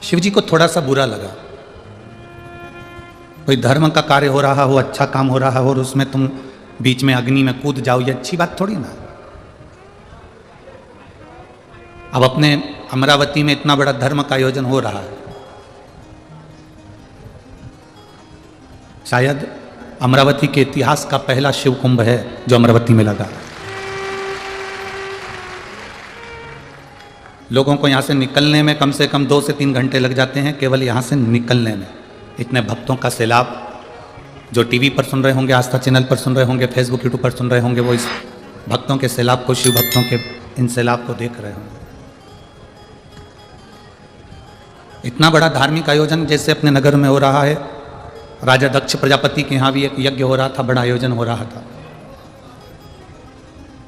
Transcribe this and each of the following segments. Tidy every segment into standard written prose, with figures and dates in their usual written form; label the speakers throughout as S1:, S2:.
S1: शिव जी को थोड़ा सा बुरा लगा, कोई धर्म का कार्य हो रहा हो, अच्छा काम हो रहा हो और उसमें तुम बीच में अग्नि में कूद जाओ, ये अच्छी बात थोड़ी ना। अब अपने अमरावती में इतना बड़ा धर्म का आयोजन हो रहा है, शायद अमरावती के इतिहास का पहला शिव कुंभ है जो अमरावती में लगा। लोगों को यहाँ से निकलने में कम से कम 2 से 3 घंटे लग जाते हैं, केवल यहाँ से निकलने में। इतने भक्तों का सैलाब, जो टीवी पर सुन रहे होंगे, आस्था चैनल पर सुन रहे होंगे, फेसबुक यूट्यूब पर सुन रहे होंगे, वो इस भक्तों के सैलाब को, शिव भक्तों के इन सैलाब को देख रहे होंगे। इतना बड़ा धार्मिक आयोजन जैसे अपने नगर में हो रहा है, राजा दक्ष प्रजापति के यहाँ भी एक यज्ञ हो रहा था, बड़ा आयोजन हो रहा था,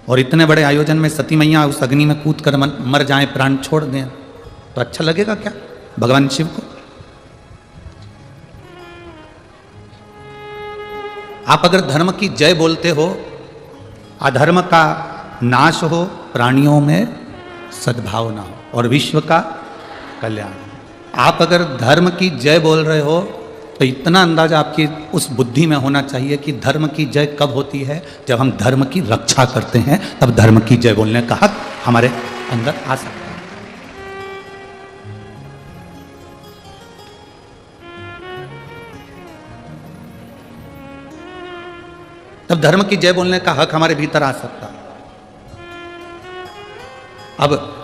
S1: और इतने बड़े आयोजन में सती मैया उस अग्नि में कूद कर मर जाएं, प्राण छोड़ दें, तो अच्छा लगेगा क्या भगवान शिव को? आप अगर धर्म की जय बोलते हो, अधर्म का नाश हो, प्राणियों में सद्भावना हो और विश्व का कल्याण। आप अगर धर्म की जय बोल रहे हो तो इतना अंदाजा आपकी उस बुद्धि में होना चाहिए कि धर्म की जय कब होती है? जब हम धर्म की रक्षा करते हैं, तब धर्म की जय बोलने का हक हमारे अंदर आ सकता है। तब धर्म की जय बोलने का हक हमारे भीतर आ सकता है। अब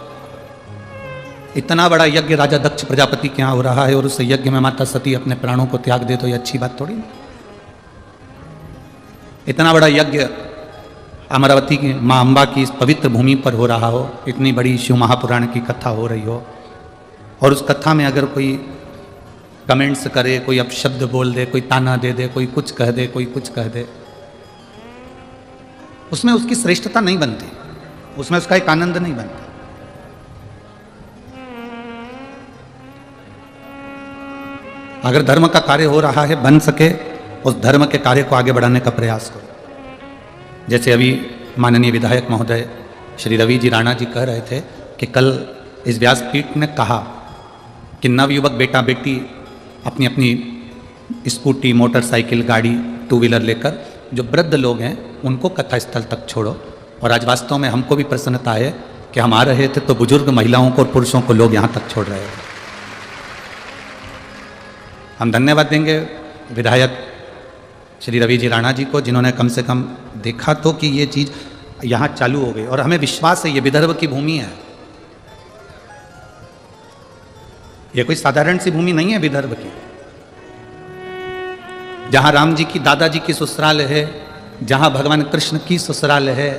S1: इतना बड़ा यज्ञ राजा दक्ष प्रजापति के यहाँ हो रहा है और उस यज्ञ में माता सती अपने प्राणों को त्याग दे, तो ये अच्छी बात थोड़ी। इतना बड़ा यज्ञ अमरावती की माँ अम्बा की इस पवित्र भूमि पर हो रहा हो, इतनी बड़ी शिव महापुराण की कथा हो रही हो, और उस कथा में अगर कोई कमेंट्स करे, कोई अपशब्द बोल दे, कोई ताना दे दे, कोई कुछ कह दे, कोई कुछ कह दे, उसमें उसकी श्रेष्ठता नहीं बनती, उसमें उसका एक आनंद नहीं बनता। अगर धर्म का कार्य हो रहा है, बन सके उस धर्म के कार्य को आगे बढ़ाने का प्रयास करो। जैसे अभी माननीय विधायक महोदय श्री रवि जी राणा जी कह रहे थे कि कल इस व्यासपीठ ने कहा कि नवयुवक बेटा बेटी अपनी अपनी स्कूटी, मोटरसाइकिल, गाड़ी, 2 व्हीलर लेकर जो वृद्ध लोग हैं उनको कथा स्थल तक छोड़ो। और आज वास्तव में हमको भी प्रसन्नता है कि हम आ रहे थे तो बुजुर्ग महिलाओं को और पुरुषों को लोग यहाँ तक छोड़ रहे हैं। हम धन्यवाद देंगे विधायक श्री रवि जी राणा जी को, जिन्होंने कम से कम देखा तो कि ये चीज़ यहाँ चालू हो गई। और हमें विश्वास है ये विदर्भ की भूमि है, ये कोई साधारण सी भूमि नहीं है विदर्भ की, जहाँ राम जी की दादाजी की ससुराल है, जहाँ भगवान कृष्ण की ससुराल है,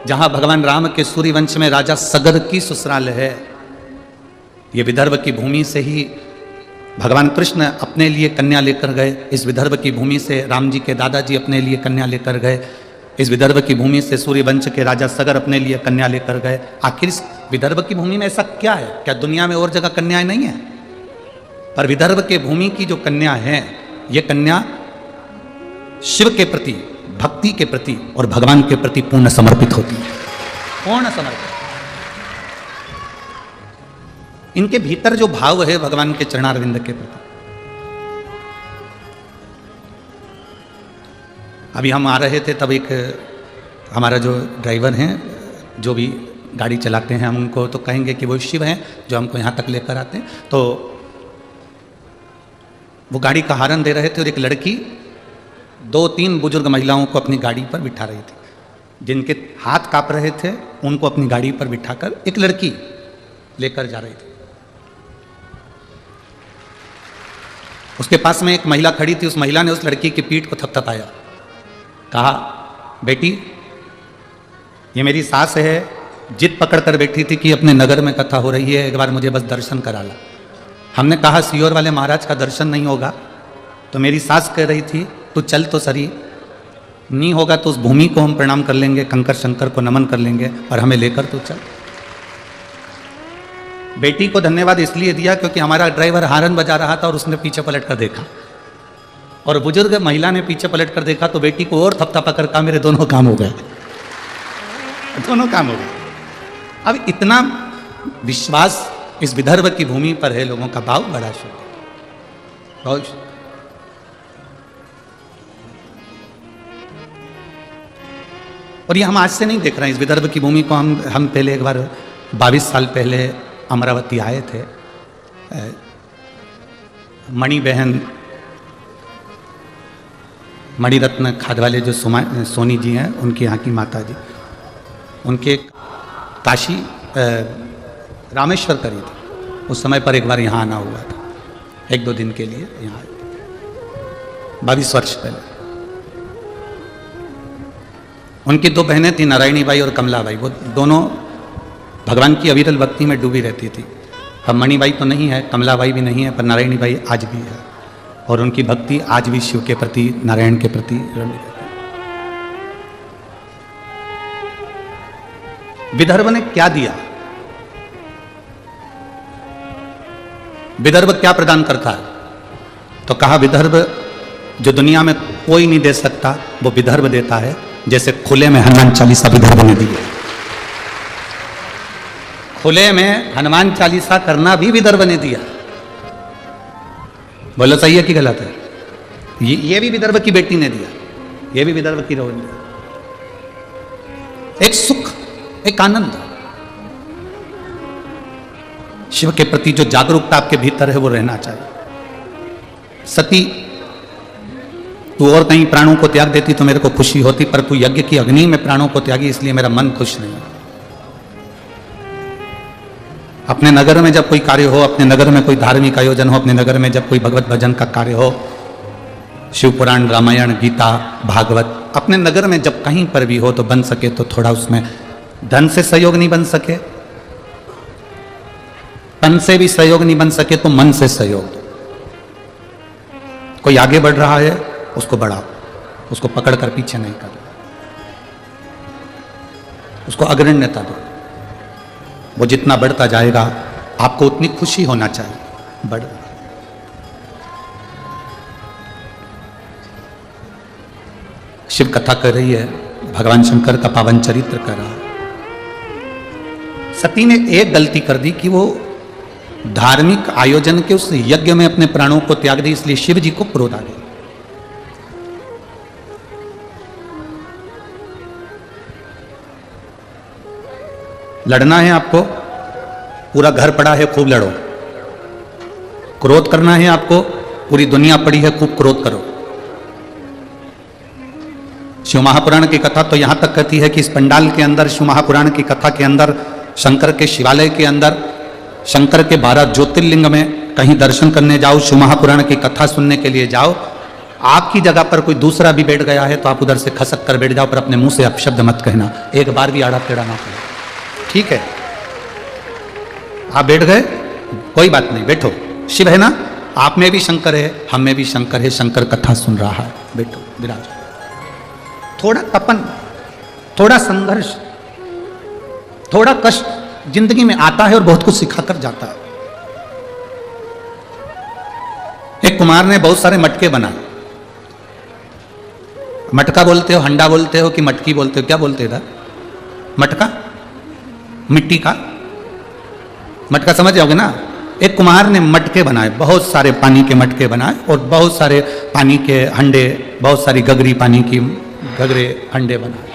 S1: जहाँ भगवान राम के सूर्यवंश में राजा सगर की ससुराल है। ये विदर्भ की भूमि से ही भगवान कृष्ण अपने लिए कन्या लेकर गए, इस विदर्भ की भूमि से राम जी के दादाजी अपने लिए कन्या लेकर गए, इस विदर्भ की भूमि से सूर्यवंश के राजा सगर अपने लिए कन्या लेकर गए। आखिर इस विदर्भ की भूमि में ऐसा क्या है? क्या दुनिया में और जगह कन्याएं नहीं है? पर विदर्भ के भूमि की जो कन्या है, ये कन्या शिव के प्रति, भक्ति के प्रति और भगवान के प्रति पूर्ण समर्पित होती है, पूर्ण समर्पित। इनके भीतर जो भाव है भगवान के चरणारविंद के प्रति। अभी हम आ रहे थे तब एक हमारा जो ड्राइवर हैं, जो भी गाड़ी चलाते हैं, हम उनको तो कहेंगे कि वो शिव हैं जो हमको यहाँ तक लेकर आते हैं। तो वो गाड़ी का हॉर्न दे रहे थे और एक लड़की 2-3 बुजुर्ग महिलाओं को अपनी गाड़ी पर बिठा रही थी, जिनके हाथ कांप रहे थे उनको अपनी गाड़ी पर बिठाकर एक लड़की लेकर जा रही थी। उसके पास में एक महिला खड़ी थी, उस महिला ने उस लड़की की पीठ को थपथपाया, कहा, बेटी ये मेरी सास है, जिद पकड़ कर बैठी थी कि अपने नगर में कथा हो रही है, एक बार मुझे बस दर्शन करा ला। हमने कहा सीहोर वाले महाराज का दर्शन नहीं होगा, तो मेरी सास कह रही थी तू चल तो सही, नहीं होगा तो उस भूमि को हम प्रणाम कर लेंगे, कंकर शंकर को नमन कर लेंगे, और हमें लेकर तो चल। बेटी को धन्यवाद इसलिए दिया क्योंकि हमारा ड्राइवर हॉर्न बजा रहा था और उसने पीछे पलट कर देखा, और बुजुर्ग महिला ने पीछे पलट कर देखा तो बेटी को और थपथपा कर कहा, मेरे दोनों काम हो गए, दोनों काम हो गए। अब इतना विश्वास इस विदर्भ की भूमि पर है लोगों का भाव बड़ा शुद्ध, बहुत शुद्ध। और ये हम आज से नहीं देख रहे हैं, इस विदर्भ की भूमि को हम पहले एक बार 22 साल पहले अमरावती आए थे। मणि बहन, मणिरत्न खादवाले जो सोनी जी हैं, उनके यहाँ की माता जी, उनके काशी रामेश्वर करी थी। उस समय पर एक बार यहाँ आना हुआ था, 1-2 दिन के लिए यहाँ, 22 वर्ष पहले। उनकी 2 बहनें थी, नारायणी बाई और कमला बाई। वो दोनों भगवान की अविरल भक्ति में डूबी रहती थी। अब मणि बाई तो नहीं है, कमला बाई भी नहीं है, पर नारायणी बाई आज भी है, और उनकी भक्ति आज भी शिव के प्रति, नारायण के प्रति रमी रहती है। विदर्भ ने क्या दिया? विदर्भ क्या प्रदान करता है? तो कहा विदर्भ जो दुनिया में कोई नहीं दे सकता वो विदर्भ देता है। जैसे खुले में हनुमान चालीसा विदर्भ ने दी है। खुले में हनुमान चालीसा करना भी विदर्भ ने दिया। बोलो सही है कि गलत है? ये भी विदर्भ की बेटी ने दिया, ये भी विदर्भ की रोहन ने। एक सुख, एक आनंद, शिव के प्रति जो जागरूकता आपके भीतर है वो रहना चाहिए। सती, तू और कहीं प्राणों को त्याग देती तो मेरे को खुशी होती, पर तू यज्ञ की अग्नि में प्राणों को त्यागी, इसलिए मेरा मन खुश नहीं है। अपने नगर में जब कोई कार्य हो, अपने नगर में कोई धार्मिक आयोजन हो, अपने नगर में जब कोई भगवत भजन का कार्य हो, शिव पुराण, रामायण, गीता, भागवत, अपने नगर में जब कहीं पर भी हो तो बन सके तो थोड़ा उसमें धन से सहयोग नहीं बन सके, तन से भी सहयोग नहीं बन सके तो मन से सहयोग दो। कोई आगे बढ़ रहा है उसको बढ़ाओ, उसको पकड़कर पीछे नहीं करो, उसको अग्रण्यता दो। वो जितना बढ़ता जाएगा आपको उतनी खुशी होना चाहिए। बढ़ शिव कथा कर रही है, भगवान शंकर का पावन चरित्र कर रहा है। सती ने एक गलती कर दी कि वो धार्मिक आयोजन के उस यज्ञ में अपने प्राणों को त्याग दी, इसलिए शिव जी को क्रोध आ गया। लड़ना है आपको, पूरा घर पड़ा है, खूब लड़ो। क्रोध करना है आपको, पूरी दुनिया पड़ी है, खूब क्रोध करो। शिव महापुराण की कथा तो यहां तक कहती है कि इस पंडाल के अंदर, शिव महापुराण की कथा के अंदर, शंकर के शिवालय के अंदर, शंकर के 12 ज्योतिर्लिंग में कहीं दर्शन करने जाओ, शिव महापुराण की कथा सुनने के लिए जाओ, आपकी जगह पर कोई दूसरा भी बैठ गया है तो आप उधर से खसक कर बैठ जाओ, पर अपने मुंह से अपशब्द मत कहना, एक बार भी आड़ा टेढ़ा ना कहना, ठीक है? आप बैठ गए, कोई बात नहीं, बैठो। शिव है ना, आप में भी शंकर है, हम में भी शंकर है, शंकर कथा सुन रहा है, बैठो, विराज। थोड़ा तपन, थोड़ा संघर्ष, थोड़ा कष्ट जिंदगी में आता है और बहुत कुछ सिखाकर जाता है। एक कुमार ने बहुत सारे मटके बनाए। मटका बोलते हो, हंडा बोलते हो कि मटकी बोलते हो? क्या बोलते हो? मटका, मिट्टी का मटका, समझ जाओगे ना। एक कुम्हार ने मटके बनाए, बहुत सारे पानी के मटके बनाए, और बहुत सारे पानी के हंडे, बहुत सारी गगरी पानी की गगरे हंडे बनाए।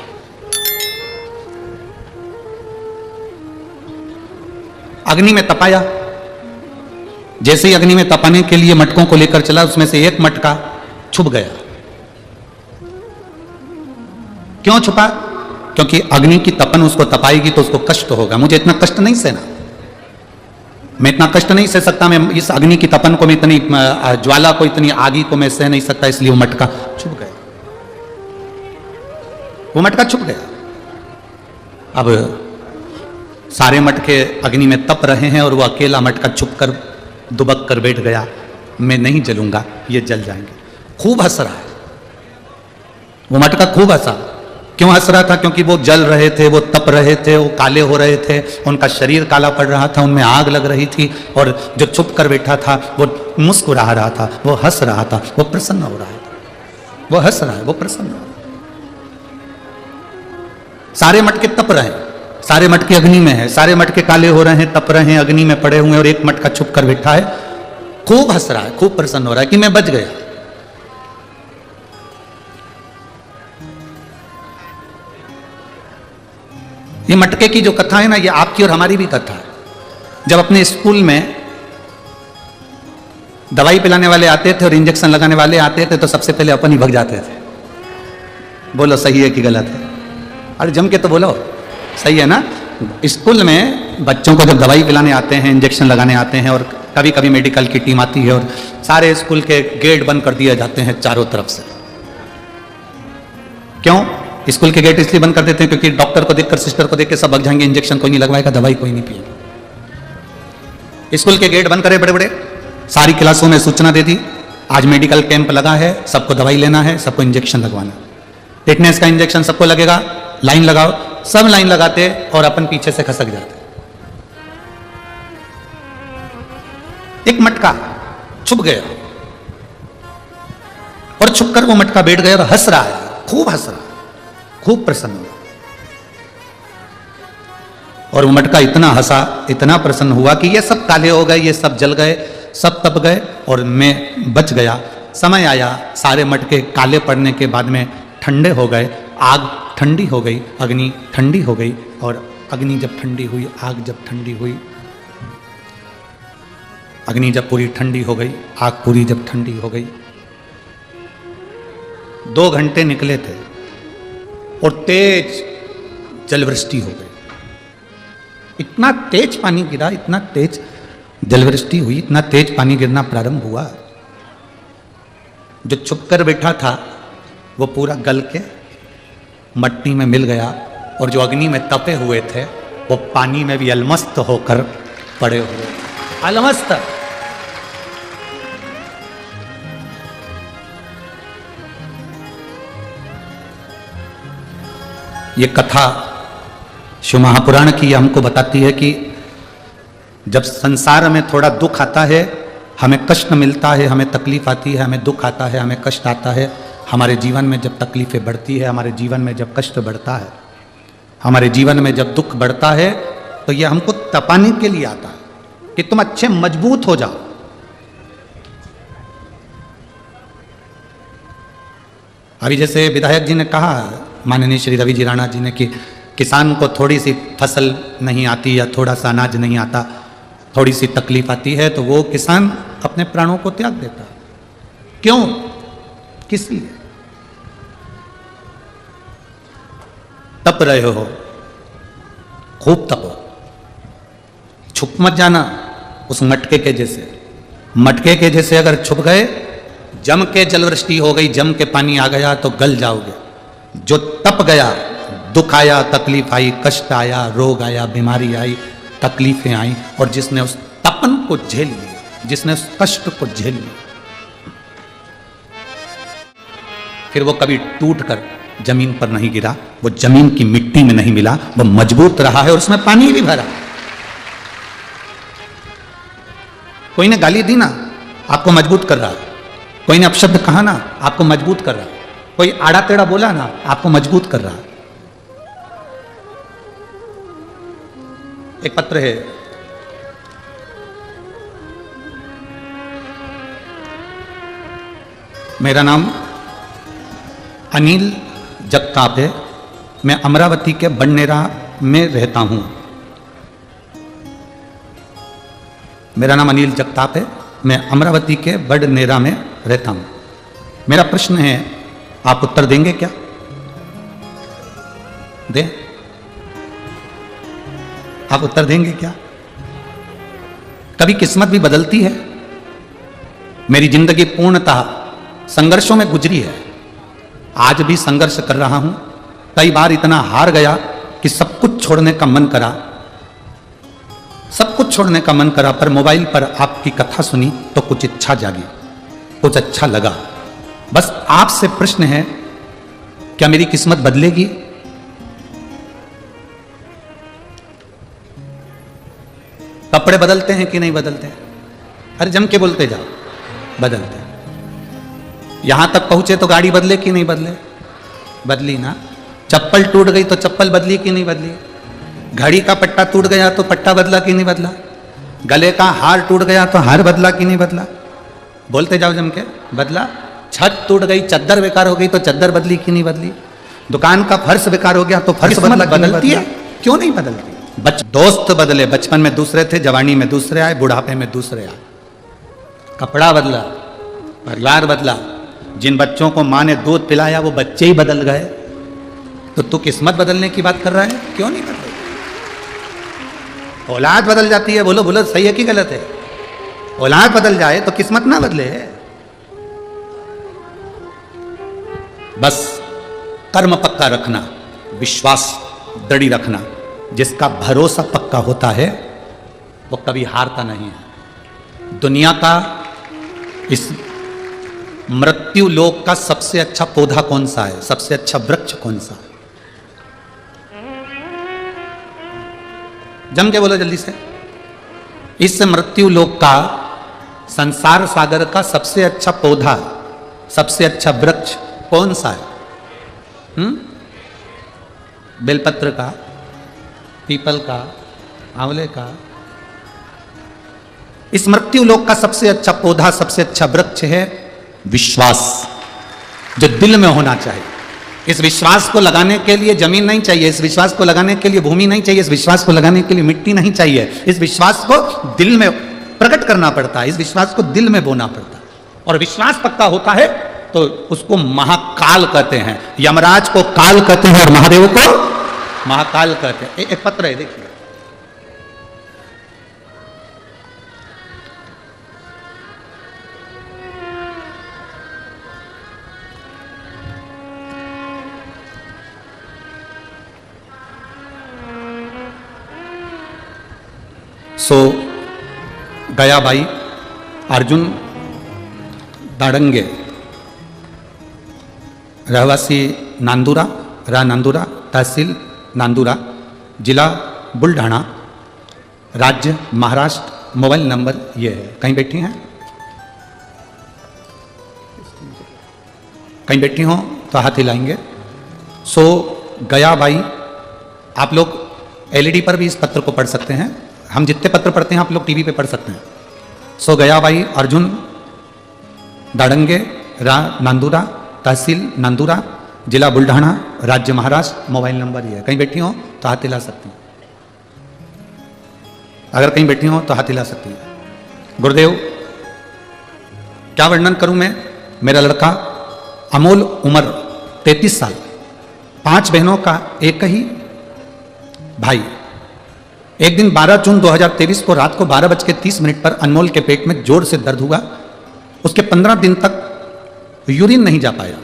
S1: अग्नि में तपाया। जैसे ही अग्नि में तपाने के लिए मटकों को लेकर चला, उसमें से एक मटका छुप गया। क्यों छुपा? क्योंकि अग्नि की तपन उसको तपाएगी तो उसको कष्ट होगा। मुझे इतना कष्ट नहीं सहना, मैं इतना कष्ट नहीं सह सकता, मैं इस अग्नि की तपन को, मैं इतनी ज्वाला को, इतनी आगी को मैं सह नहीं सकता, इसलिए वो मटका छुप गया। वो मटका छुप गया। अब सारे मटके अग्नि में तप रहे हैं और वो अकेला मटका छुप कर दुबक कर बैठ गया, मैं नहीं जलूंगा, ये जल जाएंगे। खूब हंस रहा है वो मटका, खूब हंसा। क्यों हंस रहा था? क्योंकि वो जल रहे थे, वो तप रहे थे, वो काले हो रहे थे, उनका शरीर काला पड़ रहा था, उनमें आग लग रही थी, और जो छुप कर बैठा था वो मुस्कुरा रहा था, वो हंस रहा था, वो प्रसन्न हो रहा है, वो हंस रहा है, वो प्रसन्न हो रहा है। सारे मटके तप रहे हैं, सारे मटके अग्नि में है, सारे मटके काले हो रहे हैं, तप रहे हैं, अग्नि में पड़े हुए हैं, और एक मटका छुप कर बैठा है, खूब हंस रहा है, खूब प्रसन्न हो रहा है कि मैं बच गया। ये मटके की जो कथा है ना, ये आपकी और हमारी भी कथा है। जब अपने स्कूल में दवाई पिलाने वाले आते थे और इंजेक्शन लगाने वाले आते थे तो सबसे पहले अपन ही भग जाते थे। बोलो सही है कि गलत है? अरे जम के तो बोलो, सही है ना? स्कूल में बच्चों को जब दवाई पिलाने आते हैं, इंजेक्शन लगाने आते हैं, और कभी कभी मेडिकल की टीम आती है और सारे स्कूल के गेट बंद कर दिए जाते हैं चारों तरफ से। क्यों स्कूल के गेट इसलिए बंद कर देते हैं? क्योंकि डॉक्टर को देखकर, सिस्टर को देख के सब भग जाएंगे, इंजेक्शन कोई नहीं लगवाएगा, दवाई कोई नहीं पिएगा। स्कूल के गेट बंद करे बड़े बड़े, सारी क्लासों में सूचना दे दी, आज मेडिकल कैंप लगा है, सबको दवाई लेना है, सबको इंजेक्शन लगवाना। टिटनेस का इंजेक्शन सबको लगेगा, लाइन लगाओ। सब लाइन लगाते और अपन पीछे से खसक जाते। एक मटका छुप गया और छुपकर वो मटका बैठ गया और हंस रहा है, खूब हंस रहा है, खूब प्रसन्न हुआ। और वो मटका इतना हंसा, इतना प्रसन्न हुआ कि ये सब काले हो गए, ये सब जल गए, सब तप गए और मैं बच गया। समय आया, सारे मटके काले पड़ने के बाद में ठंडे हो गए, आग ठंडी हो गई, अग्नि ठंडी हो गई, और अग्नि जब ठंडी हुई, आग जब ठंडी हुई, अग्नि जब पूरी ठंडी हो गई, आग पूरी जब ठंडी हो गई, 2 घंटे निकले थे और तेज जलवृष्टि हो गई। इतना तेज पानी गिरा, इतना तेज जलवृष्टि हुई, इतना तेज पानी गिरना प्रारंभ हुआ, जो छुपकर बैठा था वो पूरा गल के मट्टी में मिल गया, और जो अग्नि में तपे हुए थे वो पानी में भी अलमस्त होकर पड़े हुए। अलमस्त। ये कथा शिव महापुराण की हमको बताती है कि जब संसार में थोड़ा दुख आता है, हमें कष्ट मिलता है, हमें तकलीफ आती है, हमें दुख आता है, हमें कष्ट आता है, हमारे जीवन में जब तकलीफें बढ़ती है, हमारे जीवन में जब कष्ट बढ़ता है, हमारे जीवन में जब दुख बढ़ता है, तो ये हमको तपाने के लिए आता है कि तुम अच्छे मजबूत हो जाओ। अभी जैसे विधायक जी ने कहा, माननीय श्री रवि जी राणा जी ने, कि किसान को थोड़ी सी फसल नहीं आती या थोड़ा सा अनाज नहीं आता, थोड़ी सी तकलीफ आती है, तो वो किसान अपने प्राणों को त्याग देता। क्यों? किस लिए? तप रहे हो, खूब तपो, छुप मत जाना उस मटके के जैसे। मटके के जैसे अगर छुप गए, जम के जलवृष्टि हो गई, जम के पानी आ गया तो गल जाओगे। जो तप गया, दुख आया, तकलीफ आई, कष्ट आया, रोग आया, बीमारी आई, तकलीफें आई, और जिसने उस तपन को झेल लिया, जिसने उस कष्ट को झेल लिया, फिर वो कभी टूट कर जमीन पर नहीं गिरा, वो जमीन की मिट्टी में नहीं मिला, वो मजबूत रहा है और उसमें पानी भी भरा। कोई ने गाली दी ना, आपको मजबूत कर रहा है। कोई ने अपशब्द कहा ना, आपको मजबूत कर रहा है। कोई आड़ा टेढ़ा बोला ना, आपको मजबूत कर रहा है। एक पत्र है, मेरा नाम अनिल जगताप है, मैं अमरावती के बड़नेरा में रहता हूं। मेरा नाम अनिल जगताप है, मैं अमरावती के बड़नेरा में रहता हूं। मेरा प्रश्न है, आप उत्तर देंगे क्या? दे? आप उत्तर देंगे क्या? कभी किस्मत भी बदलती है। मेरी जिंदगी पूर्णतः संघर्षों में गुजरी है, आज भी संघर्ष कर रहा हूं। कई बार इतना हार गया कि सब कुछ छोड़ने का मन करा, सब कुछ छोड़ने का मन करा, पर मोबाइल पर आपकी कथा सुनी तो कुछ इच्छा जागी, कुछ अच्छा लगा। बस आपसे प्रश्न है, क्या मेरी किस्मत बदलेगी? कपड़े बदलते हैं कि नहीं बदलते हैं? अरे जम के बोलते जाओ, बदलते हैं। यहां तक पहुंचे तो गाड़ी बदले कि नहीं बदले? बदली ना। चप्पल टूट गई तो चप्पल बदली कि नहीं बदली? घड़ी का पट्टा टूट गया तो पट्टा बदला कि नहीं बदला? गले का हार टूट गया तो हार बदला कि नहीं बदला? बोलते जाओ जम के, बदला। छत टूट गई, चद्दर बेकार हो गई तो चद्दर बदली कि नहीं बदली? दुकान का फर्श बेकार हो गया तो फर्श बदलती है, क्यों नहीं बदलती? दोस्त बदले, बचपन में दूसरे थे, जवानी में दूसरे आए, बुढ़ापे में दूसरे आए। कपड़ा बदला, परिवार बदला। जिन बच्चों को माँ ने दूध पिलाया वो बच्चे ही बदल गए, तो तू किस्मत बदलने की बात कर रहा है? क्यों नहीं बदल? औलाद बदल जाती है, बोलो बोलो सही है कि गलत है? औलाद बदल जाए तो किस्मत ना बदले। बस कर्म पक्का रखना, विश्वास दृढ़ रखना। जिसका भरोसा पक्का होता है वो कभी हारता नहीं है। दुनिया का इस मृत्यु लोक का सबसे अच्छा पौधा कौन सा है? सबसे अच्छा वृक्ष कौन सा है? जम के बोलो जल्दी से। इस मृत्यु लोक का, संसार सागर का सबसे अच्छा पौधा, सबसे अच्छा वृक्ष कौन सा है? बेलपत्र का, पीपल का, आंवले का? इस मृत्यु लोक का सबसे अच्छा पौधा, सबसे अच्छा वृक्ष है विश्वास, जो दिल में होना चाहिए। इस विश्वास को लगाने के लिए जमीन नहीं चाहिए, इस विश्वास को लगाने के लिए भूमि नहीं चाहिए, इस विश्वास को लगाने के लिए मिट्टी नहीं चाहिए। इस विश्वास को दिल में प्रकट करना पड़ता है, इस विश्वास को दिल में बोना पड़ता है। और विश्वास पक्का होता है तो उसको महाकाल कहते हैं। यमराज को काल कहते हैं और महादेव को महाकाल कहते हैं। एक पत्र है, देखिए। सो गयाबाई अर्जुन दाड़ंगे, रहवासी नांदुरा, नांदुरा, तहसील नांदुरा, जिला बुल्ढाना, राज्य महाराष्ट्र। मोबाइल नंबर ये है। कहीं बैठी हैं? कहीं बैठी हो तो हाथ हिलाएंगे। सो गयाबाई, आप लोग एलईडी पर भी इस पत्र को पढ़ सकते हैं। हम जितने पत्र पढ़ते हैं आप लोग टीवी पे पढ़ सकते हैं। सो गयाबाई अर्जुन दाड़ंगे, नांदुरा, तहसील नांदुरा, जिला बुल्ढाना, राज्य महाराष्ट्र। मोबाइल नंबर ये है। कहीं बैठी हो तो हाथ हिला सकती हैं। अगर कहीं बैठी हो तो हाथ हिला सकती हैं। गुरुदेव, क्या वर्णन करूं मैं? मेरा लड़का अमोल, उम्र 33 साल, 5 बहनों का एक ही भाई। एक दिन 12 जून 2023 को रात को 12:30 पर अनमोल के पेट में जोर से दर्द हुआ। उसके 15 दिन तक यूरिन नहीं जा पाया।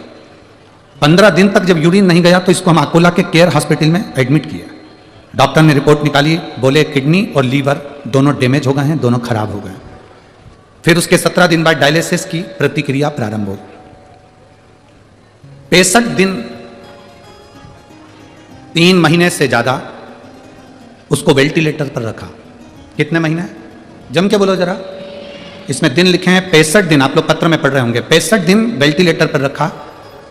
S1: 15 दिन तक जब यूरिन नहीं गया तो इसको हम अकोला के केयर हॉस्पिटल में एडमिट किया। डॉक्टर ने रिपोर्ट निकाली, बोले किडनी और लीवर दोनों डैमेज हो गए हैं, दोनों खराब हो गए। फिर उसके 17 दिन बाद डायलिसिस की प्रतिक्रिया प्रारंभ हुई। 65 दिन, 3 महीने से ज्यादा उसको वेंटिलेटर पर रखा। कितने महीने? जम के बोलो जरा। इसमें दिन लिखे हैं 65 दिन, आप लोग पत्र में पढ़ रहे होंगे। 65 दिन वेंटिलेटर पर रखा।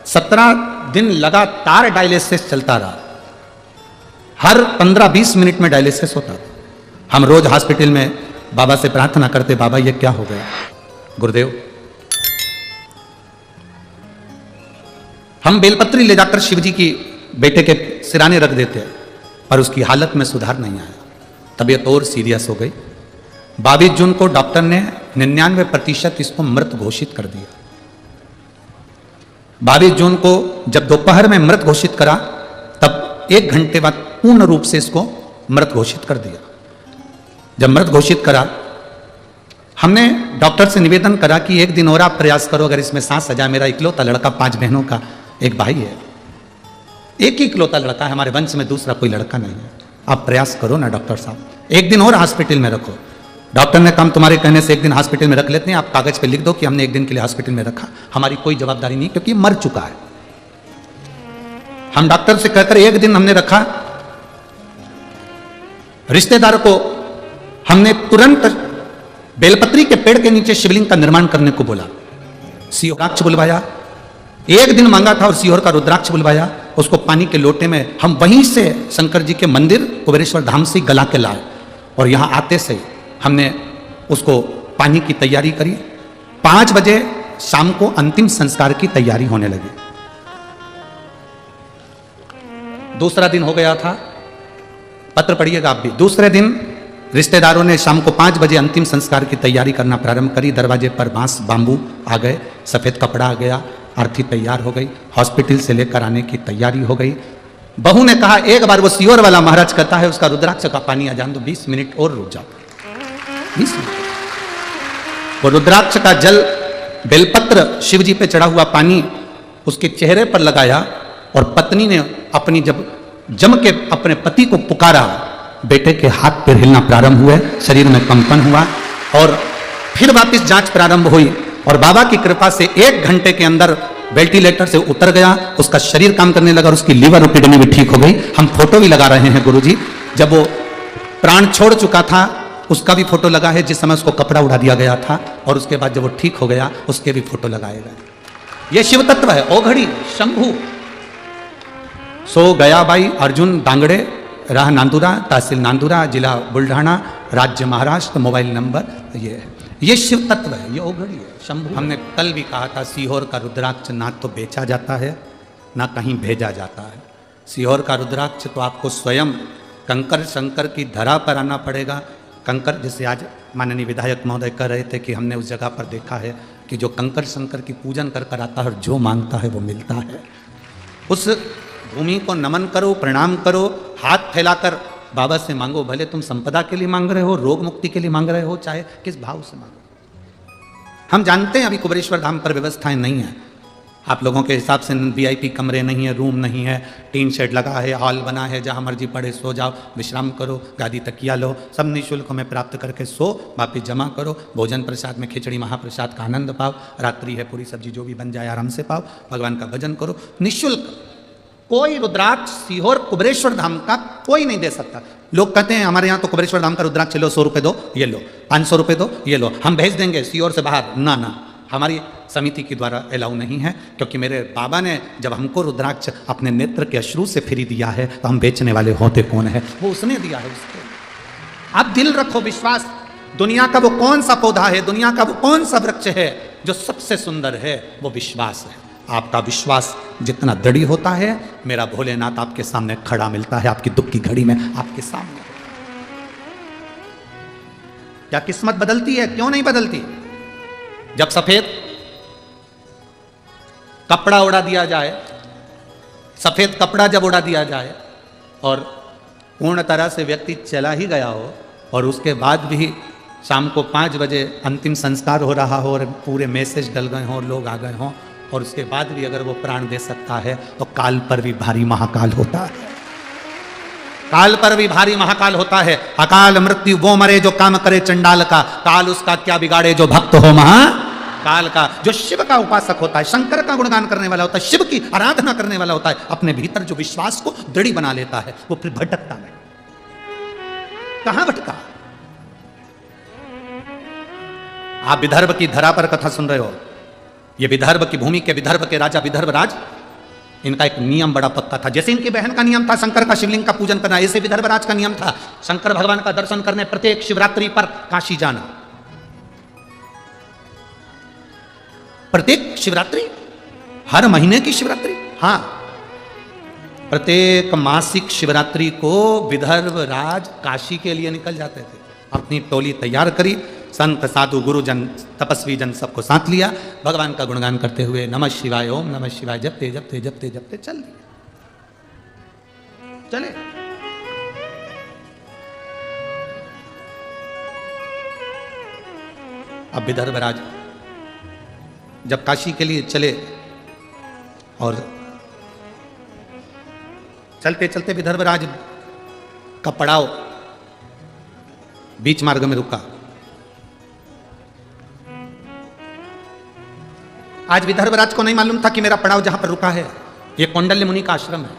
S1: 17 दिन लगातार डायलिसिस चलता रहा। हर 15-20 मिनट में डायलिसिस होता था। हम रोज हॉस्पिटल में बाबा से प्रार्थना करते, बाबा ये क्या हो गया? गुरुदेव, हम बेलपत्री ले जाकर शिवजी की बेटे के सिराने रख देते, पर उसकी हालत में सुधार नहीं आया। तबीयत और सीरियस हो गई। 22 जून को डॉक्टर ने 99% इसको मृत घोषित कर दिया। 22 जून को जब दोपहर में मृत घोषित करा, तब 1 घंटे बाद पूर्ण रूप से इसको मृत घोषित कर दिया। जब मृत घोषित करा, हमने डॉक्टर से निवेदन करा कि 1 दिन और आप प्रयास करो, अगर इसमें सांस आ जाए। मेरा इकलौता लड़का, 5 बहनों का एक भाई है, एक ही इकलौता लड़का है, हमारे वंश में दूसरा कोई लड़का नहीं है। आप प्रयास करो ना डॉक्टर साहब, 1 दिन और हॉस्पिटल में रखो। डॉक्टर ने कहा तुम्हारे कहने से 1 दिन हॉस्पिटल में रख लेते हैं, आप कागज पे लिख दो कि हमने 1 दिन के लिए हॉस्पिटल में रखा, हमारी कोई जवाबदारी नहीं, क्योंकि मर चुका है। हम डॉक्टर से कहकर 1 दिन हमने रखा। रिश्तेदार को हमने तुरंत बेलपत्री के पेड़ के नीचे शिवलिंग का निर्माण करने को बोला। रुद्राक्ष बुलवाया, 1 दिन मांगा था और सीहोर का रुद्राक्ष बुलवाया। उसको पानी के लोटे में हम वहीं से शंकर जी के मंदिर कुबेरेश्वर धाम से गला के लाए, और यहाँ आते से हमने उसको पानी की तैयारी करी। 5 बजे शाम को अंतिम संस्कार की तैयारी होने लगी। दूसरा दिन हो गया था, पत्र पढ़िएगा आप भी। दूसरे दिन रिश्तेदारों ने शाम को 5 बजे अंतिम संस्कार की तैयारी करना प्रारंभ करी। दरवाजे पर बांस बांबू आ गए, सफेद कपड़ा आ गया, आरती तैयार हो गई, हॉस्पिटल से लेकर आने की तैयारी हो गई। बहू ने कहा एक बार वो सीहोर वाला महाराज कहता है उसका रुद्राक्ष का पानी आ जान दो, 20 मिनट और रुक जाओ। 20 मिनट वो रुद्राक्ष का जल, बेलपत्र, शिव जी पे चढ़ा हुआ पानी उसके चेहरे पर लगाया, और पत्नी ने अपनी जब जम के अपने पति को पुकारा, बेटे के हाथ पैर हिलना प्रारंभ हुए, शरीर में कंपन हुआ, और फिर वापस जांच प्रारंभ हुई, और बाबा की कृपा से 1 घंटे के अंदर वेंटिलेटर से उतर गया, उसका शरीर काम करने लगा और उसकी लीवर और किडनी भी ठीक हो गई। हम फोटो भी लगा रहे हैं गुरुजी, जब वो प्राण छोड़ चुका था उसका भी फोटो लगा है, जिस समय उसको कपड़ा उड़ा दिया गया था, और उसके बाद जब वो ठीक हो गया उसके भी फोटो लगाए गए। ये शिव तत्व है। ओघड़ी शंभू सो गया बाई अर्जुन दांगड़े, राह नांदुरा, तहसील नांदुरा, जिला बुल्ढाना, राज्य महाराष्ट्र, मोबाइल नंबर ये शिव तत्व है, ये ओघड़ी है, शंभू। हमने कल भी कहा था सीहोर का रुद्राक्ष ना तो बेचा जाता है ना कहीं भेजा जाता है। सीहोर का रुद्राक्ष तो आपको स्वयं कंकर शंकर की धरा पर आना पड़ेगा। कंकर, जैसे आज माननीय विधायक महोदय कह रहे थे कि हमने उस जगह पर देखा है कि जो कंकर शंकर की पूजन कर कर आता है और जो मांगता है वो मिलता है। उस भूमि को नमन करो, प्रणाम करो, हाथ फैलाकर बाबा से मांगो। भले तुम संपदा के लिए मांग रहे हो, रोग मुक्ति के लिए मांग रहे हो, चाहे किस भाव से मांगो। हम जानते हैं अभी कुबेरेश्वर धाम पर व्यवस्थाएं नहीं है, आप लोगों के हिसाब से वीआईपी कमरे नहीं है, रूम नहीं है, टीन शेड लगा है, हॉल बना है, जहाँ मर्जी पड़े सो जाओ, विश्राम करो, गादी तकिया लो, सब निःशुल्क में प्राप्त करके सो, वापिस जमा करो, भोजन प्रसाद में खिचड़ी महाप्रसाद का आनंद पाओ, रात्रि है पूरी सब्जी जो भी बन जाए आराम से पाओ, भगवान का भजन करो निःशुल्क। कोई रुद्राक्ष सीहोर कुबेरेश्वर धाम का कोई नहीं दे सकता। लोग कहते हैं हमारे यहाँ तो कुबेरेश्वर धाम का रुद्राक्ष लो, 100 रुपये दो, ये लो, 500 रुपये दो, ये लो, हम भेज देंगे सीहोर से बाहर। ना ना, हमारी समिति के द्वारा अलाउ नहीं है, क्योंकि मेरे बाबा ने जब हमको रुद्राक्ष अपने नेत्र के अश्रु से फ्री दिया है तो हम बेचने वाले होते कौन है, वो उसने दिया है उसको। आप दिल रखो, विश्वास। दुनिया का वो कौन सा पौधा है, दुनिया का वो कौन सा वृक्ष है जो सबसे सुंदर है, वो विश्वास है। आपका विश्वास जितना दृढ़ होता है, मेरा भोलेनाथ आपके सामने खड़ा मिलता है, आपकी दुख की घड़ी में आपके सामने। क्या किस्मत बदलती है? क्यों नहीं बदलती? जब सफेद कपड़ा उड़ा दिया जाए, सफेद कपड़ा जब उड़ा दिया जाए और पूर्ण तरह से व्यक्ति चला ही गया हो, और उसके बाद भी शाम को 5 बजे अंतिम संस्कार हो रहा हो और पूरे मैसेज डल गए हों, लोग आ गए हों, और उसके बाद भी अगर वो प्राण दे सकता है तो काल पर भी भारी महाकाल होता है। काल पर भी भारी महाकाल होता है। अकाल मृत्यु वो मरे जो काम करे चंडाल का, काल उसका क्या बिगाड़े जो भक्त हो महाकाल का। जो शिव का उपासक होता है, शंकर का गुणगान करने वाला होता है, शिव की आराधना करने वाला होता है, अपने भीतर जो विश्वास को दृढ़ बना लेता है, वो फिर भटकता नहीं। कहां भटका? आप विदर्भ की धरा पर कथा सुन रहे हो। ये विदर्भ की भूमि के, विदर्भ के राजा विदर्भ राज, इनका एक नियम बड़ा पक्का था। जैसे इनकी बहन का नियम था शंकर का शिवलिंग का पूजन करना, ऐसे विदर्भ राज का नियम था शंकर भगवान का दर्शन करने प्रत्येक शिवरात्रि पर काशी जाना। प्रत्येक शिवरात्रि, हर महीने की शिवरात्रि, हाँ, प्रत्येक मासिक शिवरात्रि को विदर्भ राज काशी के लिए निकल जाते थे। अपनी टोली तैयार करी, संत साधु गुरुजन तपस्वी जन सबको साथ लिया, भगवान का गुणगान करते हुए नमः शिवाय, ओम नमः शिवाय जपते जपते जपते जपते चल दिए, चले। अब विदर्भ राज जब काशी के लिए चले और चलते चलते विदर्भ राज का पड़ाव बीच मार्ग में रुका। आज विदर्भ राज को नहीं मालूम था कि मेरा पड़ाव जहां पर रुका है यह कौंडल्य मुनि का आश्रम है।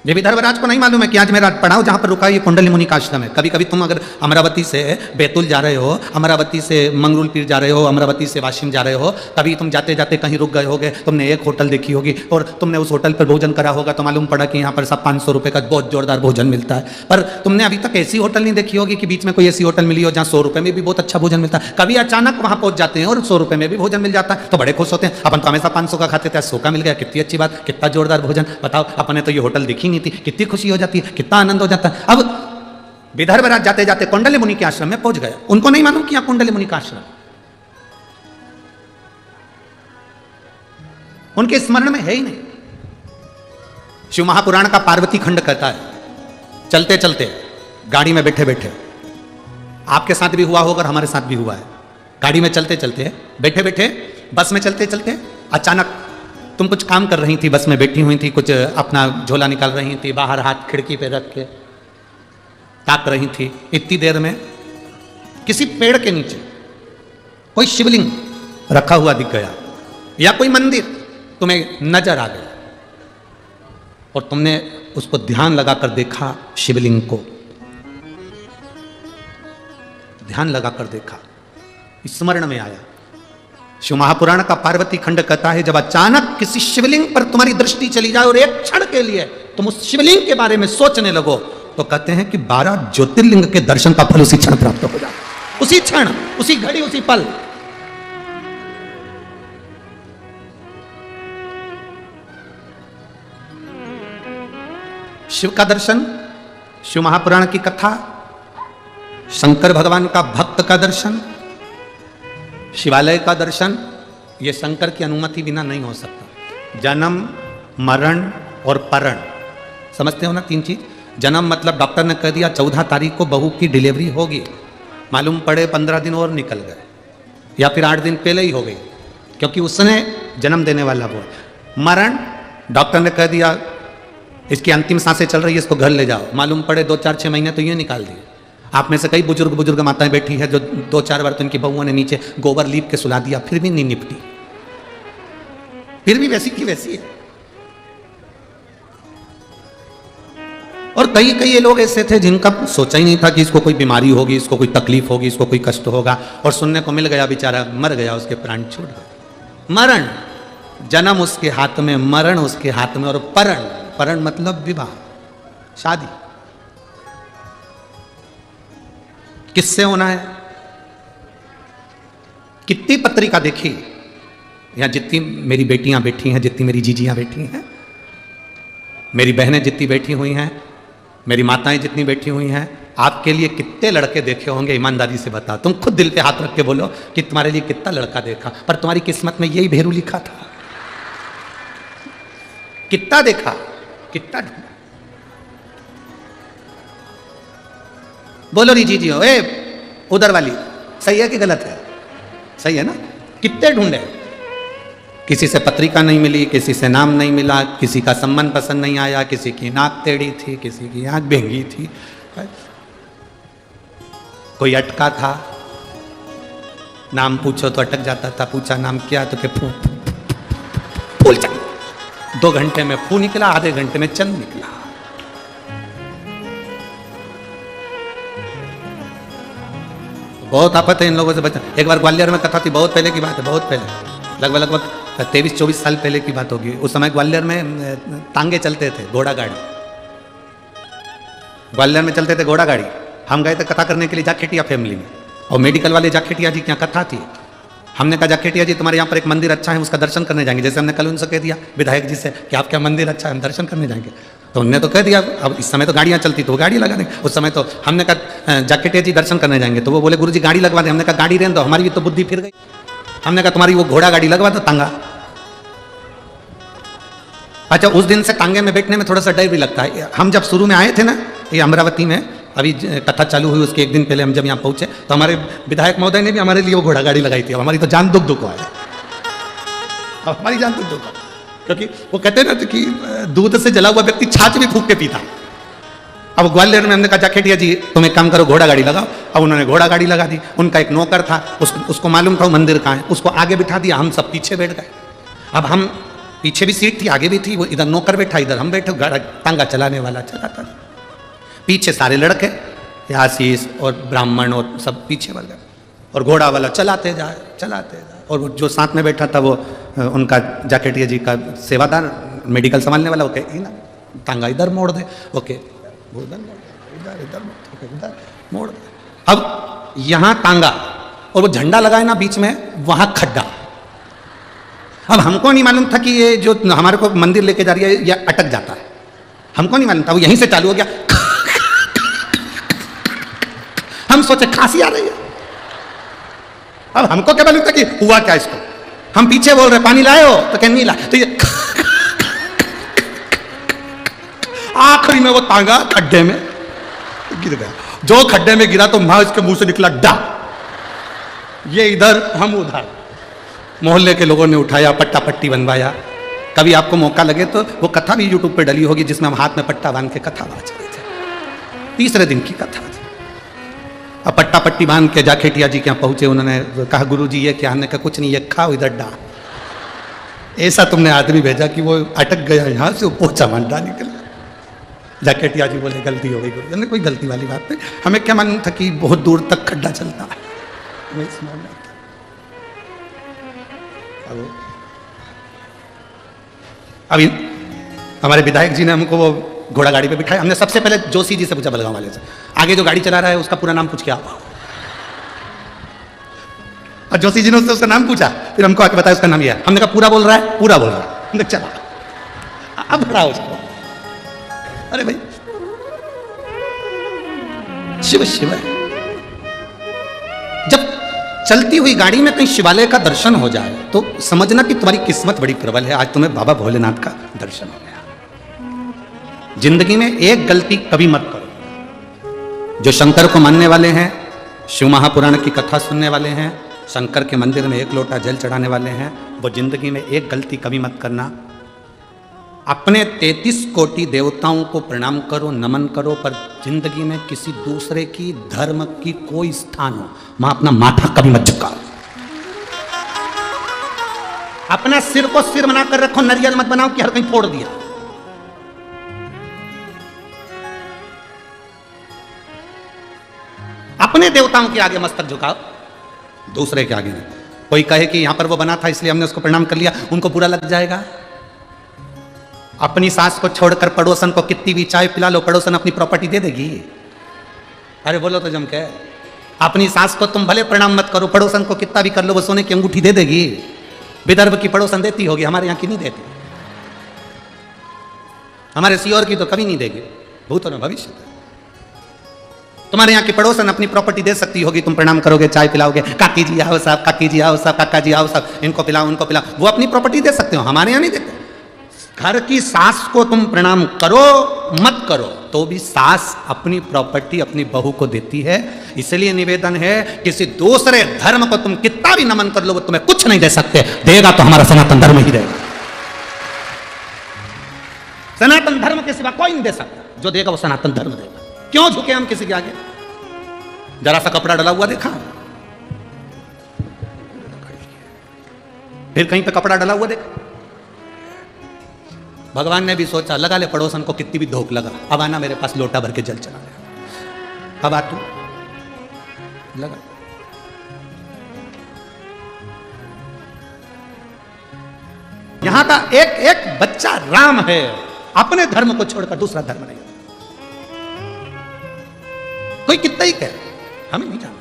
S1: ये विदर्भराज को नहीं मालूम है कि आज मैं रात पढ़ा हूं जहां पर रुका ये कुंडली मुनि का आश्रम है। कभी कभी तुम अगर अमरावती से बैतूल जा रहे हो, अमरावती से मंगरूल पीर जा रहे हो, अमरावती से वाशिम जा रहे हो, कभी तुम जाते जाते कहीं रुक गए होगे, तुमने एक होटल देखी होगी और तुमने उस होटल पर भोजन करा होगा तो मालूम पड़ा कि यहाँ पर सब 500 रुपये का बहुत जोरदार भोजन मिलता है। पर तुमने अभी तक ऐसी होटल नहीं देखी होगी कि बीच में कोई ऐसी होटल मिली हो जहाँ 100 रुपये में भी बहुत अच्छा भोजन मिलता है। कभी अचानक वहाँ पहुँच जाते हैं और 100 रुपये में भी भोजन मिल जाता है तो बड़े खुश होते हैं। अपन तो हमेशा 500 का खाते थे, 100 का मिल गया, कितनी अच्छी बात, कितना जोरदार भोजन। बताओ, अपने तो ये होटल दिखी नहीं थी, कितनी खुशी हो जाती है, कितना आनंद हो जाता है। अब विदर्भराज जाते जाते कुंडली मुनि के आश्रम में पहुंच गया। उनको नहीं मालूम कि यहां कुंडली मुनि का आश्रम, उनके स्मरण में है ही नहीं। शिव महापुराण का पार्वती खंड कहता है, चलते चलते गाड़ी में बैठे बैठे, आपके साथ भी हुआ होगा और हमारे साथ भी हुआ है, गाड़ी में चलते चलते बैठे बैठे, बस में चलते चलते अचानक तुम कुछ काम कर रही थी, बस में बैठी हुई थी, कुछ अपना झोला निकाल रही थी, बाहर हाथ खिड़की पे रख के ताक रही थी। इतनी देर में किसी पेड़ के नीचे कोई शिवलिंग रखा हुआ दिख गया या कोई मंदिर तुम्हें नजर आ गया और तुमने उसको ध्यान लगाकर देखा, शिवलिंग को ध्यान लगाकर देखा, स्मरण में आया। शिव महापुराण का पार्वती खंड कहता है, जब अचानक किसी शिवलिंग पर तुम्हारी दृष्टि चली जाए और एक क्षण के लिए तुम उस शिवलिंग के बारे में सोचने लगो तो कहते हैं कि 12 ज्योतिर्लिंग के दर्शन का फल उसी क्षण प्राप्त हो जाए, उसी क्षण, उसी घड़ी, उसी पल। शिव का दर्शन, शिव महापुराण की कथा, शंकर भगवान का भक्त का दर्शन, शिवालय का दर्शन, ये शंकर की अनुमति बिना नहीं हो सकता। जन्म, मरण और परण, समझते हो ना 3 चीज। जन्म मतलब डॉक्टर ने कह दिया 14 तारीख को बहू की डिलीवरी होगी, मालूम पड़े 15 दिन और निकल गए या फिर 8 दिन पहले ही हो गई क्योंकि उसने जन्म देने वाला वो। मरण, डॉक्टर ने कह दिया इसकी अंतिम सांसें चल रही है, इसको घर ले जाओ, मालूम पड़े 2-4-6 महीने तो ये निकाल दिए। आप में से कई बुजुर्ग माताएं बैठी है जो 2-4 बार तो इनकी बहुओं ने नीचे गोबर लीप के सुला दिया, फिर भी नहीं निपटी, फिर भी वैसी की वैसी है। और कई ये लोग ऐसे थे जिनका सोचा ही नहीं था कि इसको कोई बीमारी होगी, इसको कोई तकलीफ होगी, इसको कोई कष्ट होगा, और सुनने को मिल गया, बेचारा मर गया, उसके प्राण छूट गए। मरण, जन्म उसके हाथ में, मरण उसके हाथ में, और परण मतलब विवाह, शादी किससे होना है। कितनी पत्रिका देखी, यहां जितनी मेरी बेटियां बैठी हैं, जितनी मेरी जीजियां बैठी हैं, मेरी बहनें जितनी बैठी हुई हैं, मेरी माताएं जितनी बैठी हुई हैं, आपके लिए कितने लड़के देखे होंगे, ईमानदारी से बता। तुम खुद दिल पे हाथ रख के बोलो कि तुम्हारे लिए कितना लड़का देखा, पर तुम्हारी किस्मत में यही भेरू लिखा था। कितना देखा, कितना ढूंढा। बोलो री जीजी हो, उधर वाली सही है कि गलत है? सही है ना। कितने ढूंढे, किसी से पत्रिका नहीं मिली, किसी से नाम नहीं मिला, किसी का संबंध पसंद नहीं आया, किसी की नाक टेढ़ी थी, किसी की आंख बेंगी थी, कोई अटका था, नाम पूछो तो अटक जाता था, पूछा नाम क्या तो के फूल चल, 2 घंटे में फू निकला, आधे घंटे में चंद निकला। बहुत आफत है इन लोगों से बचना। एक बार ग्वालियर में कथा थी, बहुत पहले की बात है, बहुत पहले, लगभग 23-24 साल पहले की बात होगी। उस समय ग्वालियर में तांगे चलते थे, घोड़ा गाड़ी, ग्वालियर में चलते थे घोड़ा गाड़ी। हम गए थे कथा करने के लिए जाखेटिया फैमिली में, और मेडिकल वाले जाखेटिया जी की यहाँ कथा थी। हमने कहा जाखेटिया जी तुम्हारे यहाँ पर एक मंदिर अच्छा है, उसका दर्शन करने जाएंगे। जैसे हमने कल उनसे कह दिया विधायक जी से कि आपका मंदिर अच्छा है, हम दर्शन करने जाएंगे, तो उनने तो कह दिया। अब इस समय तो गाड़ियाँ चलती तो वो गाड़ी लगा देंगे, उस समय तो हमने कहा जाखेटिया जी दर्शन करने जाएंगे, तो वो बोले गुरुजी गाड़ी लगवा दें। हमने कहा गाड़ी रहने दो, हमारी भी तो बुद्धि फिर गई। हमने कहा तुम्हारी वो घोड़ा गाड़ी लगवा दो, तांगा। अच्छा, उस दिन से तांगे में बैठने में थोड़ा सा डर भी लगता है। हम जब शुरू में आए थे ना ये अमरावती में, अभी कथा चालू हुई उसके 1 दिन पहले हम जब यहाँ पहुंचे तो हमारे विधायक महोदय ने भी हमारे लिए वो घोड़ा गाड़ी लगाई थी। हमारी तो जान दुख दुख है, हमारी जान दुख दुख, क्योंकि वो कहते ना कि दूध से जला हुआ व्यक्ति छाछ भी फूक के पीता। अब ग्वालियर में हमने कहा जाखेटिया जी तुम एक काम करो, घोड़ा गाड़ी लगाओ। अब उन्होंने घोड़ा गाड़ी लगा दी। उनका एक नौकर था, उसको मालूम था वो मंदिर कहाँ है, उसको आगे बिठा दिया, हम सब पीछे बैठ गए। अब हम पीछे भी सीट थी, आगे भी थी, वो इधर नौकर बैठा, इधर हम बैठे, तांगा चलाने वाला चलाता। पीछे सारे लड़के आशीष और ब्राह्मण और सब पीछे वाले, और घोड़ा वाला चलाते जाए। और वो जो साथ में बैठा था वो उनका जाकेटिया जी का सेवादार, मेडिकल संभालने वाला, ओके ना तांगा इधर मोड़ दे, ओके वो इधर मोड़ दे। अब यहाँ तांगा और वो झंडा लगाए ना बीच में, वहां खड्डा। अब हमको नहीं मालूम था कि ये जो हमारे को मंदिर लेके जा रही है ये अटक जाता है, हमको नहीं मालूम था। वो यहीं से चालू हो गया, हम सोचे खांसी आ रही है। अब हमको क्या मालूम था कि हुआ क्या इसको। हम पीछे बोल रहे पानी लाए हो, तो क्या नहीं लाए, तो ये आखिरी में वो तांगा खड्डे में गिर गया। जो खड्डे में गिरा तो मां इसके मुंह से निकला डा। ये इधर हम उधर, मोहल्ले के लोगों ने उठाया, पट्टा पट्टी बनवाया। कभी आपको मौका लगे तो वो कथा भी यूट्यूब पे डली होगी, जिसमें हम हाथ में पट्टा बांध के कथा बाज रहे थे। तीसरे दिन की कथा थी। अब पट्टा पट्टी बांध के जाखेटिया जी के यहाँ पहुंचे, उन्होंने कहा गुरुजी ये क्या? हमने कहा कुछ नहीं, ये खाओ इधर डा। ऐसा तुमने आदमी भेजा कि वो अटक गया यहाँ से, वो पोछा मंडा निकल। जाकेटिया जी बोले गलती हो गई गुरु। कोई गलती वाली बात नहीं, हमें क्या मालूम था कि बहुत दूर तक खड्डा चलता है। अभी हमारे विधायक जी ने हमको वो घोड़ा गाड़ी पे बिठाया। हमने सबसे पहले जोशी जी से पूछा, बलगांव वाले से, आगे जो गाड़ी चला रहा है उसका पूरा नाम पूछ के आओ। और जोशी जी ने उससे उसका नाम पूछा, फिर हमको आके बताया उसका नाम ये है। हमने कहा पूरा बोल रहा है? पूरा बोल रहा है। हमने चला, अब बड़ा उसको, अरे भाई शिव शिव। जब चलती हुई गाड़ी में कहीं शिवालय का दर्शन हो जाए तो समझना कि तुम्हारी किस्मत बड़ी प्रबल है, आज तुम्हें बाबा भोलेनाथ का दर्शन हो गया। जिंदगी में एक गलती कभी मत करो। जो शंकर को मानने वाले हैं, शिव महापुराण की कथा सुनने वाले हैं, शंकर के मंदिर में एक लोटा जल चढ़ाने वाले हैं, वो जिंदगी में एक गलती कभी मत करना। अपने 33 कोटि देवताओं को प्रणाम करो, नमन करो, पर जिंदगी में किसी दूसरे की धर्म की कोई स्थान हो, वहां अपना माथा कभी मत झुकाओ। अपना सिर को सिर बना कर रखो, नरियल मत बनाओ कि हर कहीं फोड़ दिया। अपने देवताओं के आगे मस्तक झुकाओ, दूसरे के आगे नहीं। कोई कहे कि यहां पर वो बना था इसलिए हमने उसको प्रणाम कर लिया, उनको बुरा लग जाएगा। अपनी सास को छोड़कर पड़ोसन को कितनी भी चाय पिला लो, पड़ोसन अपनी प्रॉपर्टी दे देगी। अरे बोलो तो जम के, अपनी सास को तुम भले प्रणाम मत करो, पड़ोसन को कितना भी कर लो, वो सोने की अंगूठी दे देगी। विदर्भ की पड़ोसन देती होगी, हमारे यहाँ की नहीं देती। हमारे सियोर की तो कभी नहीं देगी, भूत और भविष्य। तुम्हारे यहाँ की पड़ोसन अपनी प्रॉपर्टी दे सकती होगी, तुम प्रणाम करोगे, चाय पिलाओगे, काकी जी आओ साहब, काकी जी आओ साहब, काका जी आओ साहब, इनको पिलाओ उनको पिलाओ, वो अपनी प्रॉपर्टी दे सकते हो, हमारे यहाँ नहीं देते। घर की सास को तुम प्रणाम करो मत करो तो भी सास अपनी प्रॉपर्टी अपनी बहू को देती है। इसलिए निवेदन है, किसी दूसरे धर्म को तुम कितना भी नमन कर लो, वो तुम्हें कुछ नहीं दे सकते, देगा तो हमारा सनातन धर्म ही देगा। सनातन धर्म के सिवा कोई नहीं दे सकता, जो देगा वो सनातन धर्म देगा। क्यों झुके हम किसी के आगे? जरा सा कपड़ा डला हुआ देखा, फिर कहीं पे कपड़ा डला हुआ देखा। भगवान ने भी सोचा, लगा ले पड़ोसन को कितनी भी धोख लगा, अब आना मेरे पास लोटा भर के जल चला ले, अब आ तू लगा। यहां का एक एक बच्चा राम है, अपने धर्म को छोड़कर दूसरा धर्म नहीं। कोई कितना ही कहे, हमें नहीं जानना।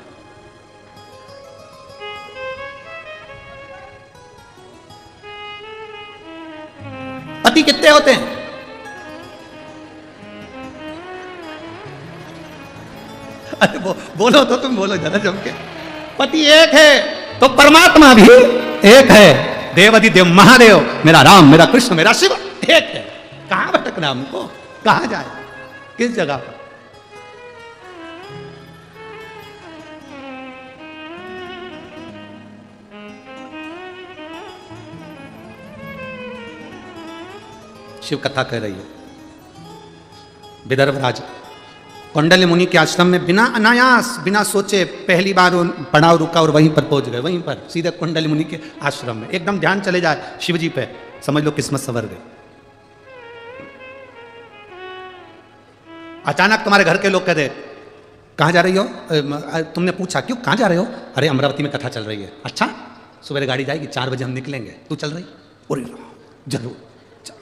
S1: पति कितने होते हैं? अरे बोलो तो तुम बोलो जरा जम के। पति एक है तो परमात्मा भी एक है। देवादि देव महादेव, मेरा राम, मेरा कृष्ण, मेरा शिव एक है। कहां भटकना हमको, कहां जाए, किस जगह पर? शिव कथा कह रही है। विदर्भ राज कौंडल्य मुनि के आश्रम में बिना अनायास, बिना सोचे पहली बार पड़ाव रुका और वहीं पर पहुंच गए। वहीं पर सीधे कौंडल्य मुनि के आश्रम में एकदम ध्यान चले जाए शिव जी पे, समझ लो किस्मत संवर गई। अचानक तुम्हारे घर के लोग कह दे कहाँ जा रही हो, तुमने पूछा क्यों कहाँ जा रहे हो, अरे अमरावती में कथा चल रही है। अच्छा सुबह गाड़ी जाएगी 4 बजे हम निकलेंगे, तू चल रही, अरे जरूर चलो।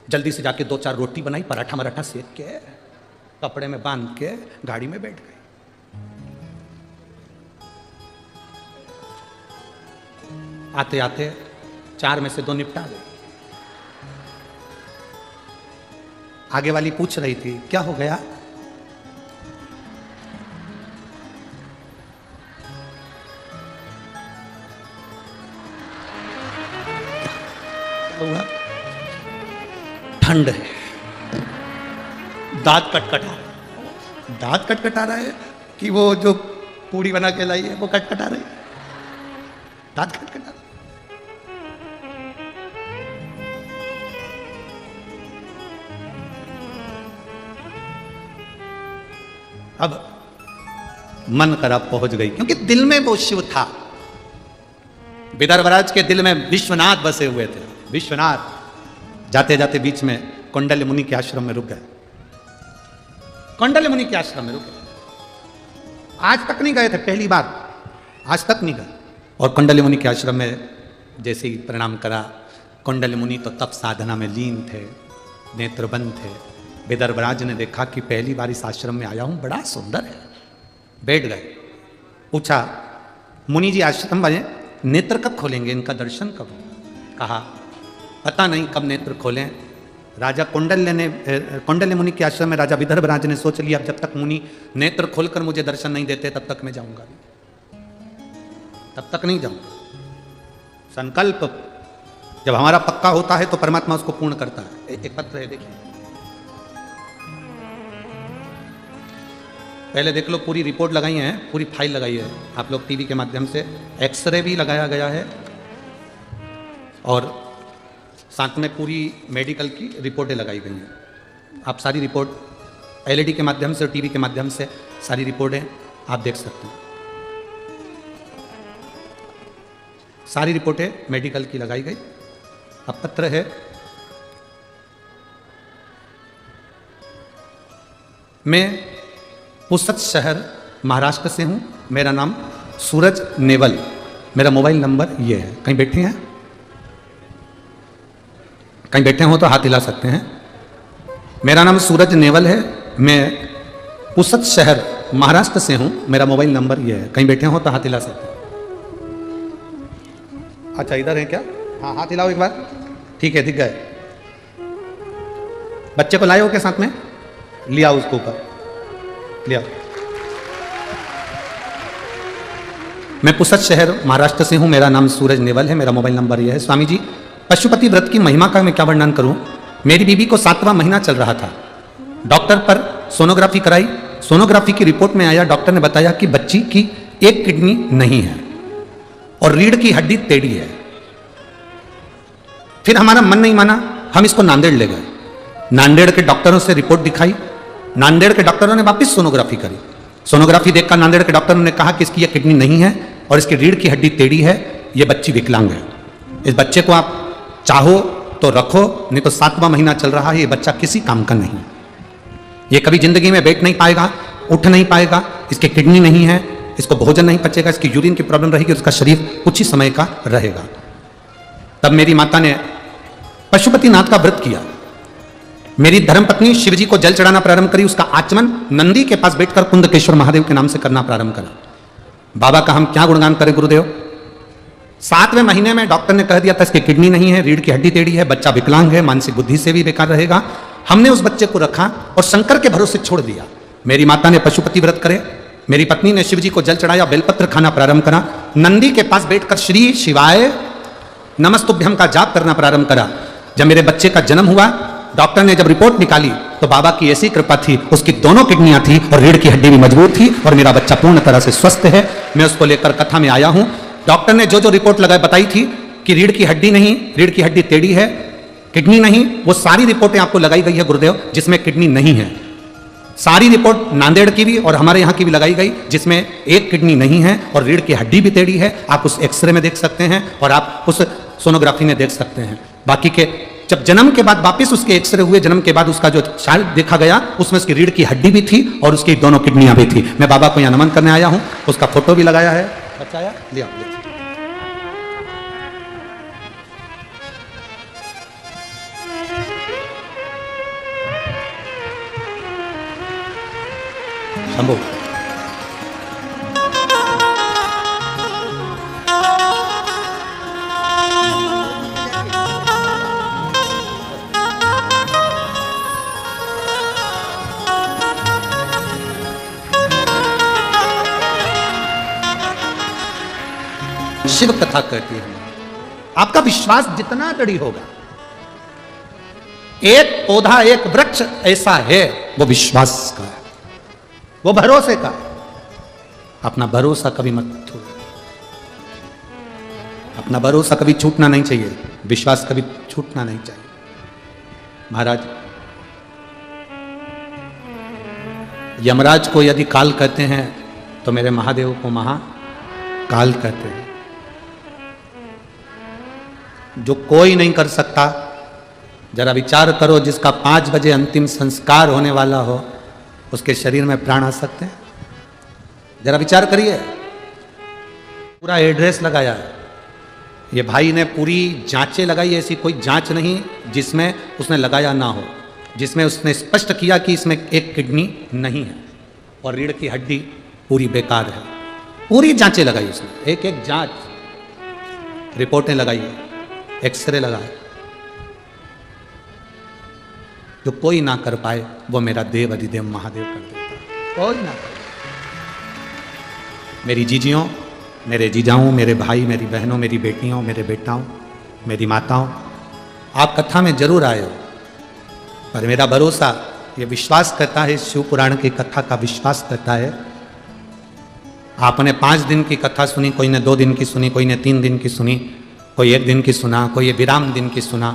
S1: जल्दी से जाके 2-4 रोटी बनाई, पराठा मराठा सेक के कपड़े में बांध के गाड़ी में बैठ गई। आते आते 4 में से 2 निपटा गई। आगे वाली पूछ रही थी क्या हो गया, ठंड है, दांत कटकटा रहा है कि वो जो पूड़ी बना के लाई है वो कटकटा रही है, दांत कटकटा रहा। अब मन करा पहुंच गई, क्योंकि दिल में वो शिव था। विदर्भराज के दिल में विश्वनाथ बसे हुए थे। विश्वनाथ जाते जाते बीच में कौंडल्य मुनि के आश्रम में रुक गए। कौंडल्य मुनि के आश्रम में रुके, आज तक नहीं गए थे, पहली बार, आज तक नहीं गए। और कौंडल्य मुनि के आश्रम में जैसे ही प्रणाम करा, कौंडल्य मुनि तो तप साधना में लीन थे, नेत्रबंद थे। विदर्भराज ने देखा कि पहली बार इस आश्रम में आया हूं, बड़ा सुंदर है। बैठ गए, पूछा मुनि जी आश्रम बने, नेत्र कब खोलेंगे, इनका दर्शन कब? कहा पता नहीं कब नेत्र खोलें। राजा कौंडल्य मुनि के आश्रम में राजा विदर्भराज ने सोच लिया जब तक मुनि नेत्र खोलकर मुझे दर्शन नहीं देते तब तक मैं जाऊंगा, तब तक नहीं जाऊंगा। संकल्प जब हमारा पक्का होता है तो परमात्मा उसको पूर्ण करता है। एक पत्र है, देखिए, पहले देख लो, पूरी रिपोर्ट लगाई है, पूरी फाइल लगाई है आप लोग टीवी के माध्यम से, एक्सरे भी लगाया गया है और साथ में पूरी मेडिकल की रिपोर्टें लगाई गई हैं। आप सारी रिपोर्ट एलईडी के माध्यम से और टीवी के माध्यम से सारी रिपोर्टें आप देख सकते हैं। सारी रिपोर्टें मेडिकल की लगाई गई। अब पत्र है, मैं पुसद शहर महाराष्ट्र से हूं, मेरा नाम सूरज नेवल, मेरा मोबाइल नंबर ये है। कहीं बैठे हैं, कहीं बैठे हो तो हाथ हिला सकते हैं। मेरा नाम सूरज नेवल है, मैं पुसद शहर महाराष्ट्र से हूं, मेरा मोबाइल नंबर ये है। कहीं बैठे हो तो हाथ हिला सकते हैं। अच्छा इधर है क्या? हाँ हाथ हिलाओ एक बार, ठीक है, दिख गए। बच्चे को लाए हो के साथ में, लिया उसको ऊपर, लिया। मैं पुसद शहर महाराष्ट्र से हूं, मेरा नाम सूरज नेवल है, मेरा मोबाइल नंबर यह है। स्वामी जी, पशुपति व्रत की महिमा का मैं क्या वर्णन करूं। मेरी बीवी को 7वां महीना चल रहा था, डॉक्टर पर सोनोग्राफी कराई, सोनोग्राफी की रिपोर्ट में आया, डॉक्टर ने बताया कि बच्ची की एक किडनी नहीं है और रीढ़ की हड्डी टेढ़ी है। फिर हमारा मन नहीं माना, हम इसको नांदेड़ ले गए। नांदेड़ के डॉक्टरों से रिपोर्ट दिखाई, नांदेड़ के डॉक्टरों ने वापस सोनोग्राफी करी। सोनोग्राफी देखकर नांदेड़ के डॉक्टरों ने कहा कि इसकी यह किडनी नहीं है और इसकी रीढ़ की हड्डी टेढ़ी है, यह बच्ची विकलांग है। इस बच्चे को आप चाहो तो रखो, नहीं तो 7वां महीना चल रहा है, ये बच्चा किसी काम का नहीं, ये कभी जिंदगी में बैठ नहीं पाएगा, उठ नहीं पाएगा, इसकी किडनी नहीं है, इसको भोजन नहीं पचेगा, इसकी यूरिन की प्रॉब्लम रहेगी, उसका शरीर कुछ ही समय का रहेगा। तब मेरी माता ने पशुपतिनाथ का व्रत किया। मेरी धर्मपत्नी शिवजी को जल चढ़ाना प्रारंभ करी, उसका आचमन नंदी के पास बैठकर कुंदकेश्वर महादेव के नाम से करना प्रारंभ करा। बाबा का हम क्या गुणगान करें गुरुदेव। 7वें महीने में डॉक्टर ने कह दिया था इसकी किडनी नहीं है, रीढ़ की हड्डी टेढ़ी है, बच्चा विकलांग है, मानसिक बुद्धि से भी बेकार रहेगा। हमने उस बच्चे को रखा और शंकर के भरोसे छोड़ दिया। मेरी माता ने पशुपति व्रत करे, मेरी पत्नी ने शिवजी को जल चढ़ाया, बेलपत्र खाना प्रारंभ करा, नंदी के पास बैठकर श्री शिवाय नमस्तुभ्यम का जाप करना प्रारंभ करा। जब मेरे बच्चे का जन्म हुआ, डॉक्टर ने जब रिपोर्ट निकाली तो बाबा की ऐसी कृपा थी, उसकी दोनों किडनियां थी और रीढ़ की हड्डी भी मजबूत थी और मेरा बच्चा पूर्ण तरह से स्वस्थ है। मैं उसको लेकर कथा में आया हूं। डॉक्टर ने जो जो रिपोर्ट बताई थी कि रीढ़ की हड्डी नहीं, रीढ़ की हड्डी टेढ़ी है, किडनी नहीं, वो सारी रिपोर्टें आपको लगाई गई है गुरुदेव, जिसमें किडनी नहीं है। सारी रिपोर्ट नांदेड़ की भी और हमारे यहाँ की भी लगाई गई, जिसमें एक किडनी नहीं है और रीढ़ की हड्डी भी टेढ़ी है। आप उस एक्सरे में देख सकते हैं और आप उस सोनोग्राफी में देख सकते हैं। बाकी के जब जन्म के बाद वापस उसके एक्सरे हुए, जन्म के बाद उसका जो चाल देखा गया उसमें उसकी रीढ़ की हड्डी भी थी और उसकी दोनों किडनियां भी थी। मैं बाबा को यहाँ नमन करने आया हूं, उसका फोटो भी लगाया है। बचाया लिया शंभू। शिव कथा कहती है आपका विश्वास जितना दृढ़ होगा, एक पौधा एक वृक्ष ऐसा है वो विश्वास का है, वो भरोसे का है। अपना भरोसा कभी मत छोड़ो, अपना भरोसा कभी छूटना नहीं चाहिए, विश्वास कभी छूटना नहीं चाहिए। महाराज यमराज को यदि काल कहते हैं तो मेरे महादेव को महाकाल कहते हैं। जो कोई नहीं कर सकता, जरा विचार करो, जिसका 5 बजे अंतिम संस्कार होने वाला हो उसके शरीर में प्राण आ सकते हैं? जरा विचार करिए। पूरा एड्रेस लगाया है ये भाई ने, पूरी जांचें लगाई, ऐसी कोई जांच नहीं जिसमें उसने लगाया ना हो, जिसमें उसने स्पष्ट किया कि इसमें एक किडनी नहीं है और रीढ़ की हड्डी पूरी बेकार है। पूरी जांचें लगाई उसने, एक एक जांच रिपोर्टें लगाई, एक्सरे लगाए। जो कोई ना कर पाए वो मेरा देव अधिदेव महादेव कर देता है, कोई ना कर। मेरी जीजियों, मेरे जीजाओं, मेरे भाई, मेरी बहनों, मेरी बेटियों, मेरे बेटाओं, मेरी माताओं, आप कथा में जरूर आए हो, पर मेरा भरोसा ये विश्वास करता है, शिव पुराण की कथा का विश्वास करता है। आपने 5 दिन की कथा सुनी, कोई ने 2 दिन की सुनी, कोई ने 3 दिन की सुनी, कोई 1 दिन की सुना, कोई ये विराम दिन की सुना।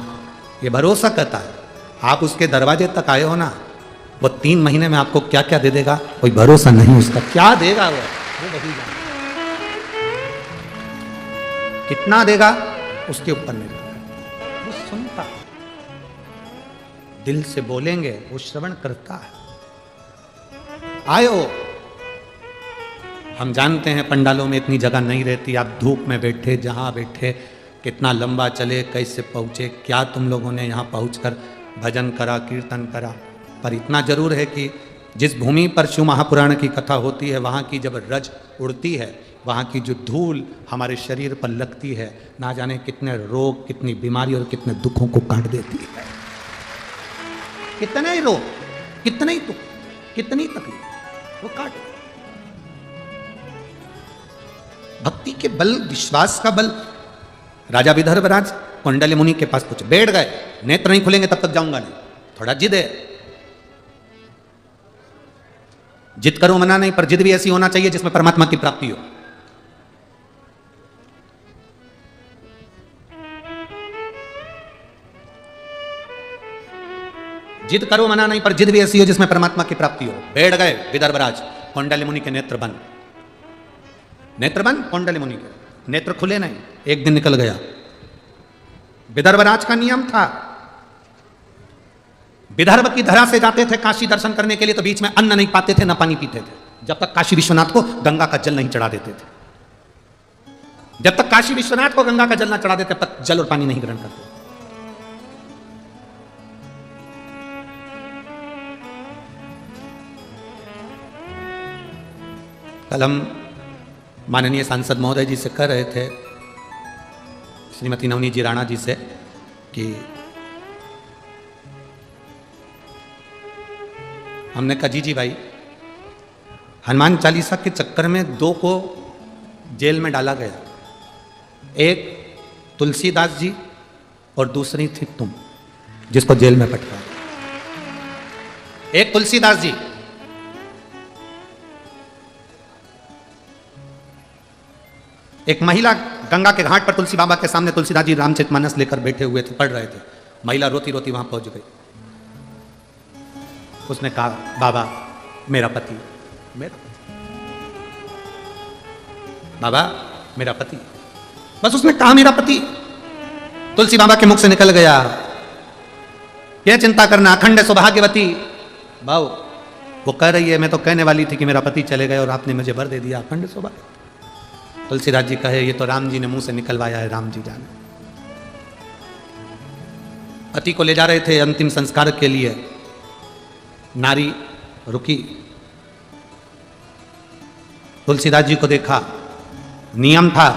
S1: ये भरोसा करता है। आप उसके दरवाजे तक आए हो ना, वो 3 महीने में आपको क्या क्या दे देगा कोई भरोसा नहीं उसका। क्या देगा वो वही जाने, कितना देगा उसके ऊपर निर्भर करता। वो सुनता है, दिल से बोलेंगे, वो श्रवण करता है। आए हो, हम जानते हैं पंडालों में इतनी जगह नहीं रहती, आप धूप में बैठे, जहां बैठे, कितना लंबा चले, कैसे पहुंचे, क्या तुम लोगों ने यहाँ पहुंचकर भजन करा, कीर्तन करा। पर इतना जरूर है कि जिस भूमि पर शिव महापुराण की कथा होती है, वहाँ की जब रज उड़ती है, वहाँ की जो धूल हमारे शरीर पर लगती है, ना जाने कितने रोग, कितनी बीमारी और कितने दुखों को काट देती है। कितने ही रोग, कितने ही दुख, कितनी तकलीफ वो काट। भक्ति के बल, विश्वास का बल। राजा विदर्भराज कौंडल्य मुनि के पास कुछ बैठ गए, नेत्र नहीं खुलेंगे तब तक जाऊंगा नहीं। थोड़ा जिद है, जिद करो मना नहीं, पर जिद भी ऐसी होना चाहिए जिसमें परमात्मा की प्राप्ति हो। जिद करो मना नहीं, पर जिद भी ऐसी हो जिसमें परमात्मा की प्राप्ति हो। बैठ गए विदर्भराज, कौंडल्य मुनि के नेत्र बंद, नेत्र बंद, कौंडल्य मुनि के नेत्र खुले नहीं। एक दिन निकल गया। विदर्भराज का नियम था, विदर्भ की धरा से जाते थे काशी दर्शन करने के लिए, तो बीच में अन्न नहीं पाते थे, ना पानी पीते थे, जब तक काशी विश्वनाथ को गंगा का जल नहीं चढ़ा देते थे। जब तक काशी विश्वनाथ को गंगा का जल ना चढ़ा देते, तब तक जल और पानी नहीं ग्रहण करते। कल हम माननीय सांसद महोदय जी से कह रहे थे, श्रीमती नवनी जी राणा जी से, कि हमने कहा जी भाई, हनुमान चालीसा के चक्कर में 2 को जेल में डाला गया। एक तुलसीदास जी और दूसरी थी तुम, जिसको जेल में पटका। एक तुलसीदास जी, एक महिला गंगा के घाट पर तुलसी बाबा के सामने तुलसीदास जी रामचरितमानस लेकर बैठे हुए थे, पढ़ रहे थे। महिला रोती रोती वहां पहुंच गई। उसने कहा, बाबा मेरा पति, मेरा पति, बाबा मेरा पति। बस उसने कहा मेरा पति। तुलसी बाबा के मुख से निकल गया, यह चिंता करना अखंड सौभाग्यवती। भाव वो कह रही है, मैं तो कहने वाली थी कि मेरा पति चले गए और आपने मुझे वर दे दिया, अखंड सौभाग्य। तुलसीदास जी कहे, ये तो राम जी ने मुंह से निकलवाया है, राम जी जाने। पति को ले जा रहे थे अंतिम संस्कार के लिए, नारी रुकी, तुलसीदास जी को देखा। नियम था,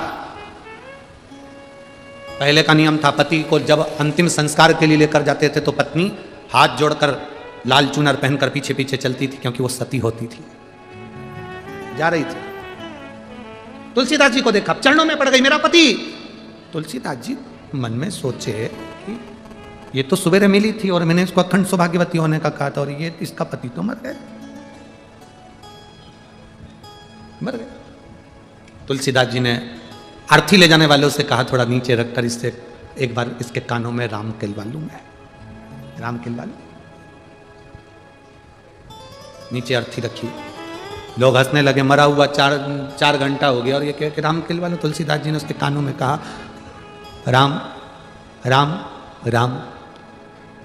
S1: पहले का नियम था, पति को जब अंतिम संस्कार के लिए लेकर जाते थे तो पत्नी हाथ जोड़कर लाल चुनर पहनकर पीछे पीछे चलती थी, क्योंकि वो सती होती थी। जा रही थी, तुलसीदास जी को देखा, चरणों में पड़ गई, मेरा पति। तुलसीदास जी मन में सोचे कि ये तो सवेरे मिली थी और मैंने इसको अखंड सौभाग्यवती होने का कहा था, और ये इसका पति तो मर गए, मर गए। तुलसीदास जी ने अर्थी ले जाने वालों से कहा, थोड़ा नीचे रखकर इससे एक बार इसके कानों में राम किलवा लूं मैं, राम किलवा लूं। नीचे अर्थी रखी, लोग हंसने लगे, मरा हुआ 4 घंटा हो गया और ये कह के राम किलवा लो। तुलसीदास जी ने उसके कानों में कहा, राम राम राम।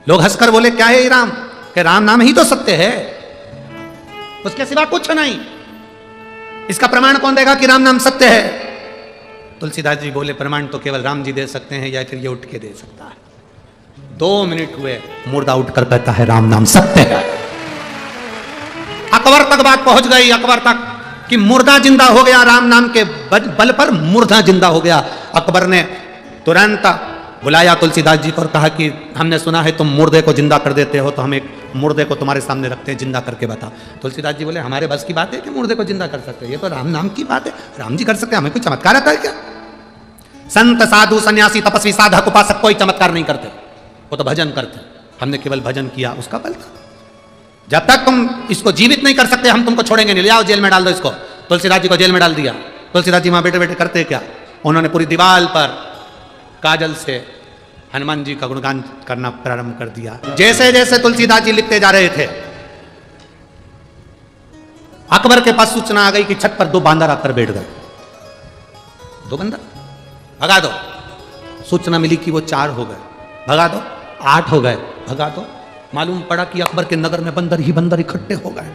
S1: लोग हंसकर बोले, क्या है ये राम? कि राम नाम ही तो सत्य है, उसके सिवा कुछ नहीं, इसका प्रमाण कौन देगा कि राम नाम सत्य है? तुलसीदास जी बोले, प्रमाण तो केवल राम जी दे सकते हैं, या फिर ये उठ के दे सकता है। 2 मिनट हुए, मुर्दा उठकर कहता है, राम नाम सत्य है। अकबर तक बात पहुंच गई, अकबर तक कि मुर्दा जिंदा हो गया, राम नाम के बल पर मुर्दा जिंदा हो गया। अकबर ने तुरंत बुलाया तुलसीदास जी को और कहा कि हमने सुना है तुम मुर्दे को जिंदा कर देते हो, तो हम एक मुर्दे को तुम्हारे सामने रखते हैं, जिंदा करके बता। तुलसीदास जी बोले, हमारे बस की बात है कि मुर्दे को जिंदा कर सकते हैं, ये तो राम नाम की बात है, राम जी कर सकते हैं, हमें कोई चमत्कार आता है क्या? संत साधु सन्यासी तपस्वी साधक उपासक कोई चमत्कार नहीं करते, वो तो भजन करते। हमने केवल भजन किया, उसका बल था। जब तक तुम इसको जीवित नहीं कर सकते, हम तुमको छोड़ेंगे नहीं, ले आओ जेल में डाल दो इसको। तुलसीदास जी को जेल में डाल दिया। तुलसीदास जी वहां बैठे बैठे करते क्या, उन्होंने पूरी दीवार पर काजल से हनुमान जी का गुणगान करना प्रारंभ कर दिया। जैसे जैसे तुलसीदास जी लिखते जा रहे थे, अकबर के पास सूचना आ गई कि छत पर 2 बांदर आकर बैठ गए। 2 बंदर, भगा दो। सूचना मिली कि वो 4 हो गए, भगा दो। 8 हो गए, भगा दो। मालूम पड़ा कि अकबर के नगर में बंदर ही बंदर इकट्ठे हो गए,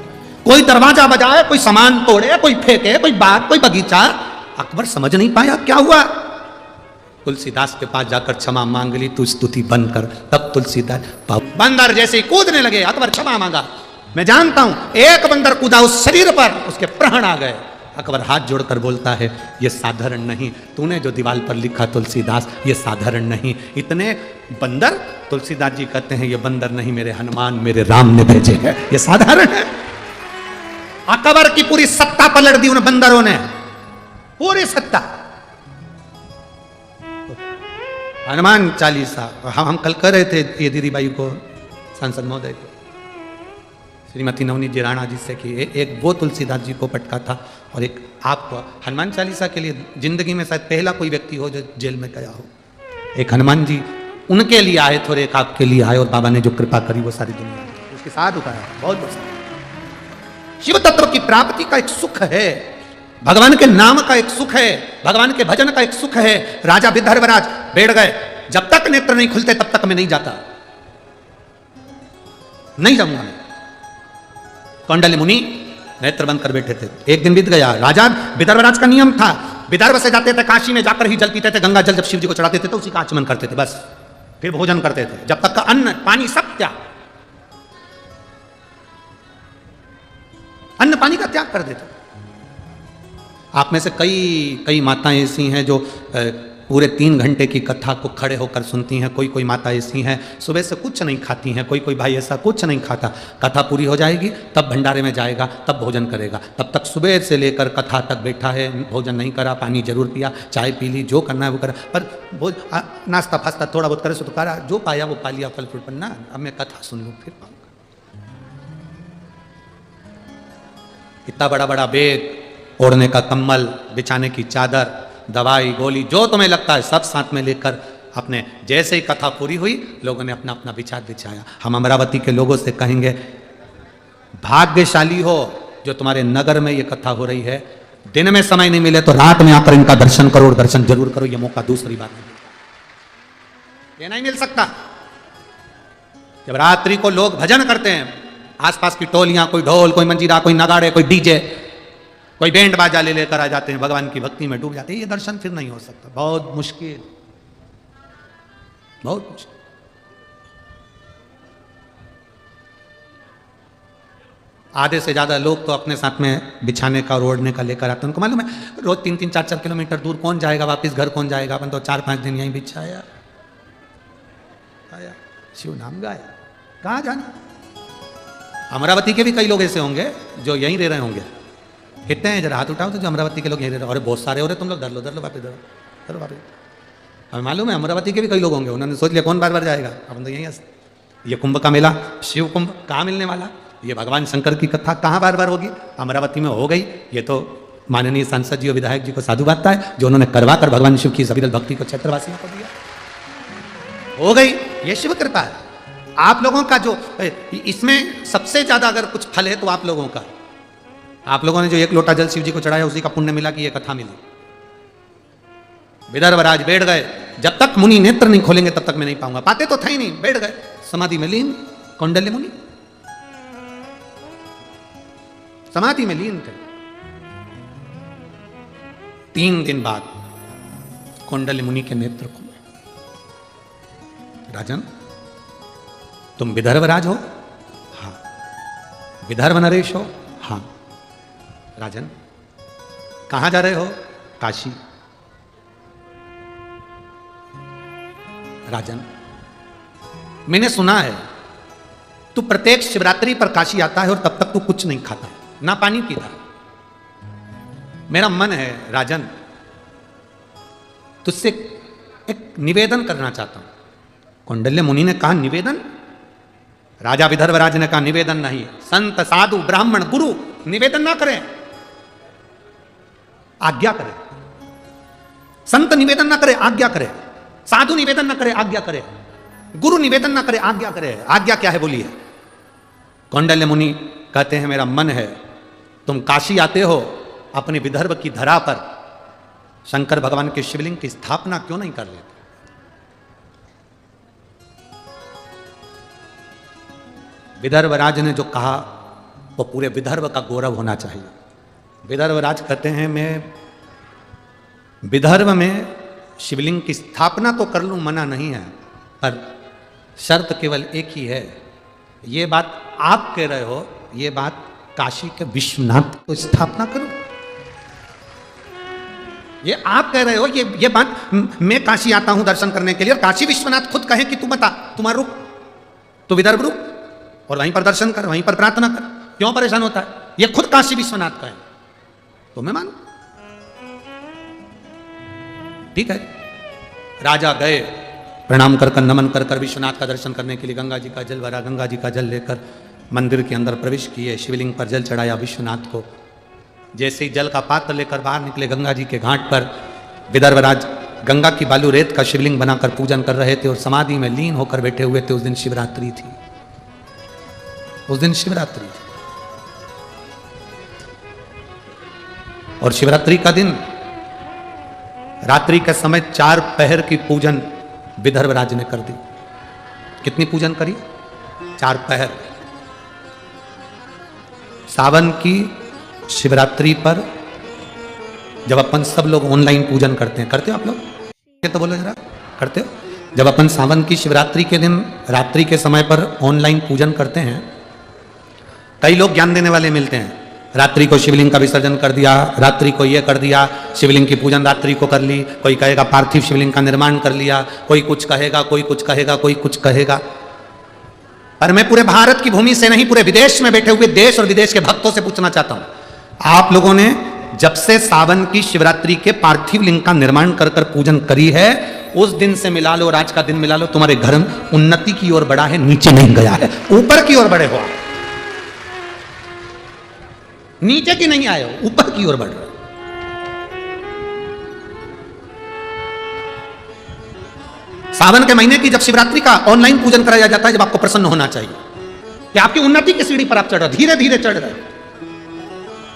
S1: कोई दरवाजा बजाए, कोई सामान तोड़े, कोई फेंके, कोई बाग, कोई बगीचा। अकबर समझ नहीं पाया क्या हुआ। तुलसीदास के पास जाकर क्षमा मांग ली, तू स्तुति बंद कर। तब तुलसीदास, बंदर जैसे ही कूदने लगे, अकबर क्षमा मांगा। मैं जानता हूं, एक बंदर कूदा उस शरीर पर, उसके प्राण आ गए। अकबर हाथ जोड़कर बोलता है, ये साधारण नहीं, तूने जो दीवार पर लिखा तुलसीदास, ये साधारण नहीं। इतने बंदर, तुलसीदास जी कहते हैं, ये बंदर नहीं, मेरे हनुमान, मेरे राम ने भेजे हैं, ये साधारण है। अकबर की पूरी सत्ता पलट दी उन बंदरों ने, पूरी सत्ता। हनुमान चालीसा हम कल कर रहे थे ये दीदी बाई को, सांसद महोदय को, श्रीमती नवनीत जी राणा जी से, कि एक वो तुलसीदास जी को पटका था और एक आपको। हनुमान चालीसा के लिए जिंदगी में शायद पहला कोई व्यक्ति हो जो जेल में गया हो। एक हनुमान जी उनके लिए आए थे और एक आपके लिए आए, और बाबा ने जो कृपा करी वो सारी दुनिया उसके साथ उतारा। बहुत बहुत शिव तत्व की प्राप्ति का एक सुख है, भगवान के नाम का एक सुख है, भगवान के भजन का एक सुख है। राजा विदर्भराज बैठ गए, जब तक नेत्र नहीं खुलते तब तक मैं नहीं जाता, नहीं जाऊंगा मैं। कौंडल्य मुनि नेत्र बंद कर बैठे थे। एक दिन बीत गया। राजा विदर्भराज का नियम था, विदर्भ से जाते थे काशी में, जाकर ही जल पीते थे, गंगा जल जब शिव जी को चढ़ाते थे तो उसी का आचमन करते थे, बस फिर भोजन करते थे, जब तक का अन्न पानी सब त्याग, अन्न पानी का त्याग कर देते। आप में से कई माताएं ऐसी हैं जो पूरे 3 घंटे की कथा को खड़े होकर सुनती हैं। कोई माता ऐसी हैं सुबह से कुछ नहीं खाती हैं, कोई भाई ऐसा कुछ नहीं खाता। कथा पूरी हो जाएगी तब भंडारे में जाएगा, तब भोजन करेगा, तब तक सुबह से लेकर कथा तक बैठा है, भोजन नहीं करा, पानी जरूर पिया, चाय पी ली, जो करना है वो करा, पर नाश्ता फास्ता थोड़ा बहुत करे सो तो करा, जो पाया वो पा लिया, फल फ्रूट पर ना, अब मैं कथा सुन लूँ फिर पाऊंगा। इतना बड़ा बड़ा बैग, ओढ़ने का कंबल, बिछाने की चादर, दवाई गोली, जो तुम्हें लगता है सब साथ में लेकर अपने, जैसे ही कथा पूरी हुई लोगों ने अपना अपना बिछाया। हम अमरावती के लोगों से कहेंगे, भाग्यशाली हो जो तुम्हारे नगर में ये कथा हो रही है। दिन में समय नहीं मिले तो रात में आकर इनका दर्शन करो, और दर्शन जरूर करो, ये मौका दूसरी बात नहीं। ये नहीं मिल सकता। जब रात्रि को लोग भजन करते हैं, आसपास की टोलियां, कोई ढोल, कोई मंजीरा, कोई नगाड़े, कोई डीजे, कोई बैंड बाजा ले लेकर आ जाते हैं, भगवान की भक्ति में डूब जाते हैं, ये दर्शन फिर नहीं हो सकता। बहुत मुश्किल, बहुत मुश्किल। आधे से ज्यादा लोग तो अपने साथ में बिछाने का और ओढ़ने का लेकर आते हैं। उनको मालूम है रोज 3-3, 4-4 किलोमीटर दूर कौन जाएगा, वापस घर कौन जाएगा, अपन तो 4-5 दिन यहीं बिछाया आया, शिव नाम गाया, कहाँ जाना। अमरावती के भी कई लोग ऐसे होंगे जो यहीं रह रहे होंगे। कितने हैं, जरा हाथ उठाओ तो जो अमरावती के लोग यहीं रह रहे हैं। अरे बहुत सारे हो रहे तुम लोग, धर लो वापस धरो वापस। हमें मालूम है अमरावती के भी कई लोग होंगे, उन्होंने सोच लिया कौन बार बार जाएगा, अपन तो यहीं हंस। ये कुंभ का मेला, शिव कुंभ कहाँ मिलने वाला, ये भगवान शंकर की कथा कहाँ बार बार होगी, अमरावती में हो गई। ये तो माननीय सांसद जी और विधायक जी को साधु बातता है जो उन्होंने करवा कर भगवान शिव की सविरल भक्ति को क्षेत्रवासियों को दिया, हो गई। ये शिव कृपा है। आप लोगों का जो इसमें सबसे ज्यादा अगर कुछ फल है तो आप लोगों का, आप लोगों ने जो 1 लोटा जल शिव जी को चढ़ाया उसी का पुण्य मिला कि ये कथा मिली। विदर्भ राज बैठ गए, जब तक मुनि नेत्र नहीं खोलेंगे तब तक मैं नहीं पाऊंगा। पाते तो थे ही नहीं, बैठ गए समाधि में लीन, कौंडल्य मुनि समाधि में लीन थे। 3 दिन बाद कौंडल्य मुनि के नेत्र खुले। राजन, तुम विदर्भ राज हो? हाँ। विदर्भ नरेश हो? हाँ। राजन, कहां जा रहे हो? काशी। राजन, मैंने सुना है तू प्रत्येक शिवरात्रि पर काशी आता है और तब तक तू कुछ नहीं खाता, ना पानी पीता। मेरा मन है राजन, तुझसे एक निवेदन करना चाहता हूं। कौंडल्य मुनि ने कहा निवेदन? राजा विदर्भराज ने कहा निवेदन नहीं, संत साधु ब्राह्मण गुरु निवेदन ना करें, आज्ञा करें। संत निवेदन ना करे, आज्ञा करे। साधु निवेदन ना करे, आज्ञा करे। गुरु निवेदन ना करे, आज्ञा करे। आज्ञा क्या है बोलिए? कौंडल्य मुनि कहते हैं मेरा मन है तुम काशी आते हो, अपने विदर्भ की धरा पर शंकर भगवान के शिवलिंग की स्थापना क्यों नहीं कर लेते? विदर्भ राज ने जो कहा वो पूरे विदर्भ का गौरव होना चाहिए। विदर्भ राज कहते हैं मैं विदर्भ में शिवलिंग की स्थापना तो कर लूं, मना नहीं है, पर शर्त केवल एक ही है। ये बात आप कह रहे हो, ये बात काशी के विश्वनाथ को स्थापना करो। ये आप कह रहे हो, ये बात मैं काशी आता हूं दर्शन करने के लिए और काशी विश्वनाथ खुद कहे कि तू बता, तुम्हारा रुक, तो विदर्भ रुक और वहीं पर दर्शन कर, वहीं पर प्रार्थना कर, क्यों परेशान होता है? ये खुद काशी विश्वनाथ का है तो मैं मानू। ठीक है, राजा गए, प्रणाम कर कर नमन कर कर विश्वनाथ का दर्शन करने के लिए गंगा जी का जल भरा, गंगा जी का जल लेकर मंदिर के अंदर प्रवेश किए, शिवलिंग पर जल चढ़ाया विश्वनाथ को। जैसे ही जल का पात्र लेकर बाहर निकले गंगा जी के घाट पर, विदर्भराज गंगा की बालू रेत का शिवलिंग बनाकर पूजन कर रहे थे और समाधि में लीन होकर बैठे हुए थे। उस दिन शिवरात्रि थी, उस दिन शिवरात्रि थी। और शिवरात्रि का दिन रात्रि के समय 4 पहर की पूजन विदर्भराज ने कर दी। कितनी पूजन करी? 4 पहर। सावन की शिवरात्रि पर जब अपन सब लोग ऑनलाइन पूजन करते हैं, करते हो आप लोग? ये तो बोलो जरा, करते हो? जब अपन सावन की शिवरात्रि के दिन रात्रि के समय पर ऑनलाइन पूजन करते हैं, कई लोग ज्ञान देने वाले मिलते हैं। रात्रि को शिवलिंग का विसर्जन कर दिया, रात्रि को ये कर दिया, शिवलिंग की पूजन रात्रि को कर ली। कोई कहेगा पार्थिव शिवलिंग का निर्माण कर लिया, कोई कुछ कहेगा, कोई कुछ कहेगा, कोई कुछ कहेगा। पर मैं पूरे भारत की भूमि से नहीं, पूरे विदेश में बैठे हुए देश और विदेश के भक्तों से पूछना चाहता हूं, आप लोगों ने जब से सावन की शिवरात्रि के पार्थिव लिंग का निर्माण कर कर पूजन करी है, उस दिन से मिला लो और आज का दिन मिला लो, तुम्हारे घर उन्नति की ओर बढ़ा है, नीचे नहीं गया है, ऊपर की ओर बढ़े हो। नीचे की नहीं आए हो, ऊपर की ओर बढ़ रहे हो। सावन के महीने की जब शिवरात्रि का ऑनलाइन पूजन कराया जाता है, जब आपको प्रसन्न होना चाहिए कि आपकी उन्नति की सीढ़ी पर आप चढ़ रहे, धीरे धीरे चढ़ रहे,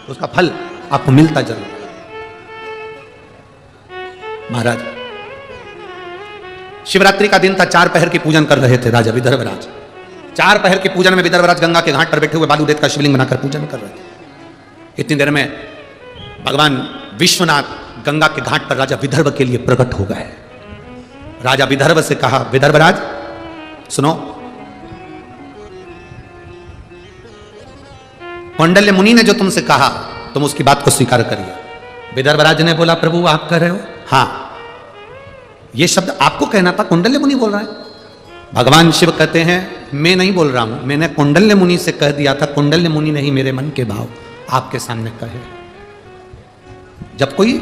S1: उसका फल आपको मिलता जरूर। महाराज शिवरात्रि का दिन था, 4 पहर की पूजन कर रहे थे राजा विदर्भराज। 4 पहर के पूजन में विदर्भराज गंगा के घाट पर बैठे हुए बालूदेव का शिवलिंग बनाकर पूजन कर रहे थे। इतनी देर में भगवान विश्वनाथ गंगा के घाट पर राजा विदर्भ के लिए प्रकट हो गए। राजा विदर्भ से कहा, विदर्भराज सुनो, कौंडल्य मुनि ने जो तुमसे कहा तुम उसकी बात को स्वीकार करिए। विदर्भराज ने बोला, प्रभु आप कह रहे हो? हाँ, ये शब्द आपको कहना था, कौंडल्य मुनि बोल रहा है। भगवान शिव कहते हैं, मैं नहीं बोल रहा हूं, मैंने कौंडल्य मुनि से कह दिया था। कौंडल्य मुनि ने ही मेरे मन के भाव आपके सामने कहे। जब कोई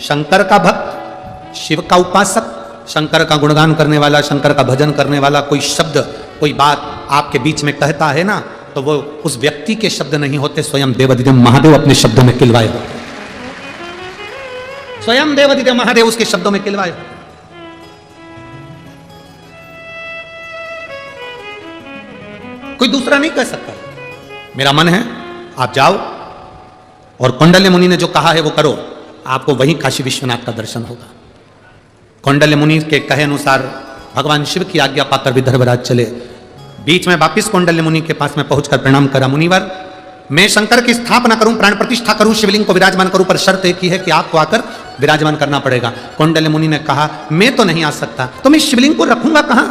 S1: शंकर का भक्त, शिव का उपासक, शंकर का गुणगान करने वाला, शंकर का भजन करने वाला कोई शब्द, कोई बात आपके बीच में कहता है ना, तो वो उस व्यक्ति के शब्द नहीं होते, स्वयं देवाधिदेव महादेव अपने शब्दों में किलवाए होते। स्वयं देवाधिदेव महादेव उसके शब्दों में किलवाए। कोई दूसरा नहीं कह सकता। मेरा मन है आप जाओ और कौंडल्य मुनि ने जो कहा है वो करो, आपको वहीं काशी विश्वनाथ का दर्शन होगा। कौंडल्य मुनि के कहे अनुसार भगवान शिव की आज्ञा पाकर विदर्भराज चले। बीच में वापिस कौंडल्य मुनि के पास में पहुंचकर प्रणाम करा, मुनिवर मैं शंकर की स्थापना करूं, प्राण प्रतिष्ठा करूं, शिवलिंग को विराजमान करूं, पर शर्त एक ही है कि आपको आकर विराजमान करना पड़ेगा। कौंडल्य मुनि ने कहा, मैं तो नहीं आ सकता, तो मैं शिवलिंग को रखूंगा कहां?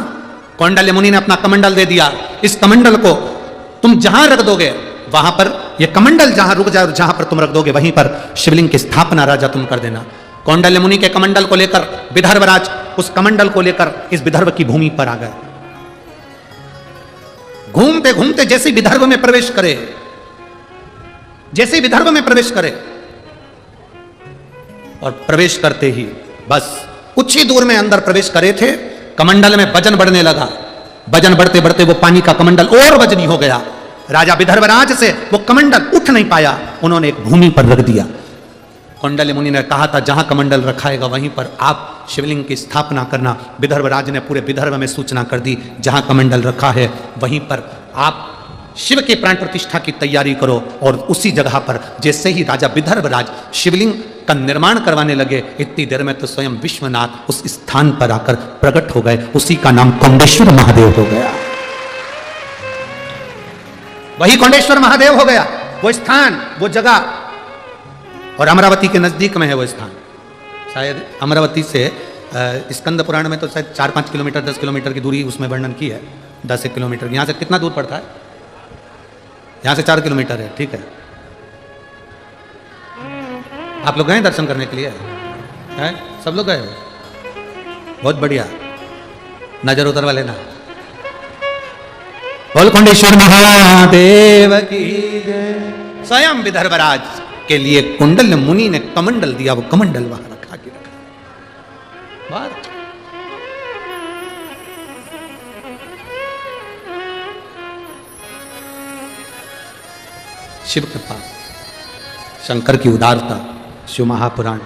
S1: कौंडल्य मुनि ने अपना कमंडल दे दिया। इस कमंडल को तुम जहां रख दोगे वहां पर, यह कमंडल जहां रुक जाए, जहां पर तुम रख दोगे वहीं पर शिवलिंग की स्थापना राजा तुम कर देना। कौंडल्य मुनि के कमंडल को लेकर विदर्भराज उस कमंडल को लेकर इस विदर्भ की भूमि पर आ गए। घूमते घूमते जैसे विदर्भ में प्रवेश करे, जैसे विदर्भ में प्रवेश करे, और प्रवेश करते ही बस कुछ ही दूर में अंदर प्रवेश करे थे, कमंडल में वजन बढ़ने लगा। वजन बढ़ते बढ़ते वो पानी का कमंडल और वजनी हो गया। राजा विदर्भराज से वो कमंडल उठ नहीं पाया, उन्होंने एक भूमि पर रख दिया। कौंडल्य मुनि ने कहा था, जहां कमंडल रखाएगा वहीं पर आप शिवलिंग की स्थापना करना। विदर्भराज ने पूरे विदर्भ में सूचना कर दी, जहां कमंडल रखा है वहीं पर आप शिव के प्राण प्रतिष्ठा की तैयारी करो। और उसी जगह पर जैसे ही राजा विदर्भराज शिवलिंग का निर्माण करवाने लगे, इतनी देर में तो स्वयं विश्वनाथ उस स्थान पर आकर प्रकट हो गए। उसी का नाम कौंडेश्वर महादेव हो गया। वही कौंडेश्वर महादेव हो गया, वो स्थान, वो जगह। और अमरावती के नजदीक में है वो स्थान। शायद अमरावती से स्कंद पुराण में तो शायद 4-5 किलोमीटर, 10 किलोमीटर की दूरी उसमें वर्णन की है। 10 किलोमीटर यहां से कितना दूर पड़ता है? यहां से 4 किलोमीटर है, ठीक है। आप लोग गए दर्शन करने के लिए? है? सब लोग गए? बहुत बढ़िया, नजर उतर वाले ना। बोल कौंडेश्वर महादेव की जय। स्वयं विदर्भराज के लिए कौंडल्य मुनि ने कमंडल दिया, वो कमंडल वहां रखा के रखा। बात शिव कृपा, शंकर की उदारता, शिव महापुराण।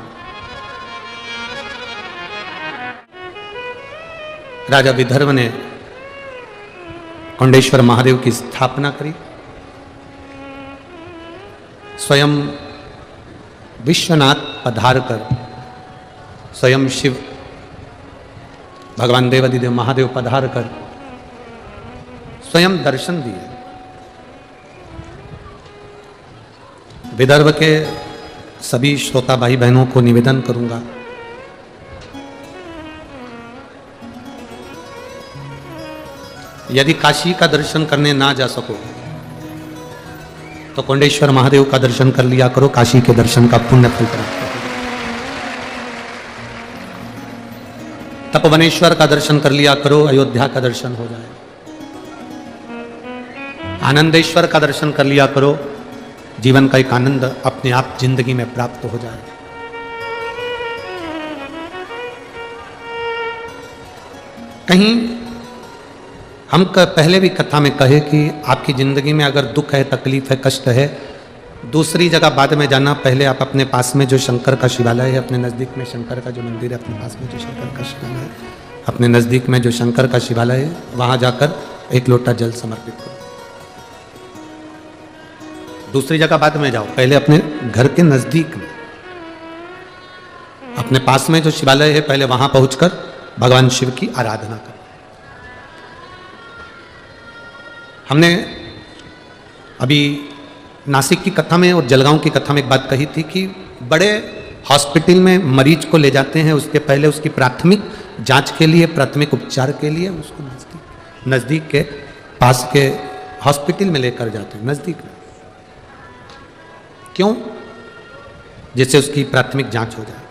S1: राजा विदर्भ ने कौंडेश्वर महादेव की स्थापना करी। स्वयं विश्वनाथ पधार कर, स्वयं शिव भगवान देवाधिदेव महादेव पधार कर स्वयं दर्शन दिए। विदर्भ के सभी श्रोता भाई बहनों को निवेदन करूंगा, यदि काशी का दर्शन करने ना जा सको तो कौंडेश्वर महादेव का दर्शन कर लिया करो, काशी के दर्शन का पुण्य फल प्राप्त करो। तपोवनेश्वर का दर्शन कर लिया करो, अयोध्या का दर्शन हो जाए। आनंदेश्वर का दर्शन कर लिया करो, जीवन का एक आनंद अपने आप जिंदगी में प्राप्त हो जाए। कहीं हम पहले भी कथा में कहे कि आपकी ज़िंदगी में अगर दुख है, तकलीफ है, कष्ट है, दूसरी जगह बाद में जाना, पहले आप अपने पास में जो शंकर का शिवालय है, अपने नज़दीक में शंकर का जो मंदिर है, अपने पास में जो शंकर का शिवालय है, अपने नज़दीक में जो शंकर का शिवालय है, वहाँ जाकर एक लोटा जल समर्पित करो। दूसरी जगह बाद में जाओ, पहले अपने घर के नज़दीक में, अपने पास में जो शिवालय है, पहले वहाँ पहुँच कर भगवान शिव की आराधना करो। हमने अभी नासिक की कथा में और जलगांव की कथा में एक बात कही थी कि बड़े हॉस्पिटल में मरीज को ले जाते हैं, उसके पहले उसकी प्राथमिक जांच के लिए, प्राथमिक उपचार के लिए उसको नज़दीक के पास के हॉस्पिटल में लेकर जाते हैं, नज़दीक में। क्यों? जिससे उसकी प्राथमिक जांच हो जाए।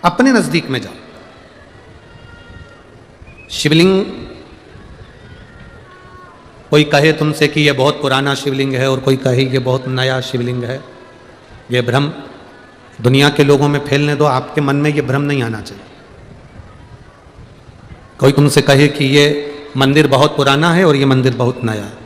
S1: अपने नज़दीक में जाओ। शिवलिंग, कोई कहे तुमसे कि यह बहुत पुराना शिवलिंग है और कोई कहे यह बहुत नया शिवलिंग है, यह भ्रम दुनिया के लोगों में फैलने दो। आपके मन में यह भ्रम नहीं आना चाहिए। कोई तुमसे कहे कि यह मंदिर बहुत पुराना है और यह मंदिर बहुत नया है,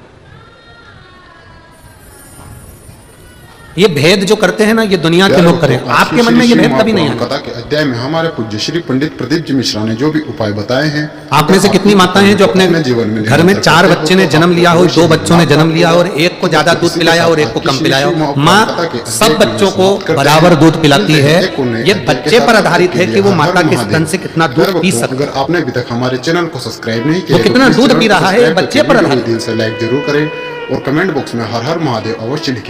S1: ये भेद जो करते हैं ना, ये दुनिया के लोग करें। आपके मन में ये भेद कभी नहीं आना।
S2: कथा के अध्याय में हमारे पूज्य श्री पंडित प्रदीप जी मिश्रा ने जो भी उपाय बताए हैं,
S1: आप में से कितनी माताएं हैं जो अपने जीवन में घर में 4 बच्चे ने जन्म लिया हो, 2 बच्चों ने जन्म लिया और एक को ज्यादा दूध पिलाया और एक को कम पिलाया हो। माँ सब बच्चों को बराबर दूध पिलाती है। ये बच्चे पर आधारित है कि वो माता के स्तन से कितना दूध पी सकता है।
S2: अगर आपने अभी तक हमारे चैनल को सब्सक्राइब नहीं किया,
S1: वो कितना दूध पी रहा है बच्चे पर आधारित।
S2: दिल से लाइक जरूर करें और कमेंट बॉक्स में हर हर महादेव अवश्य लिखें।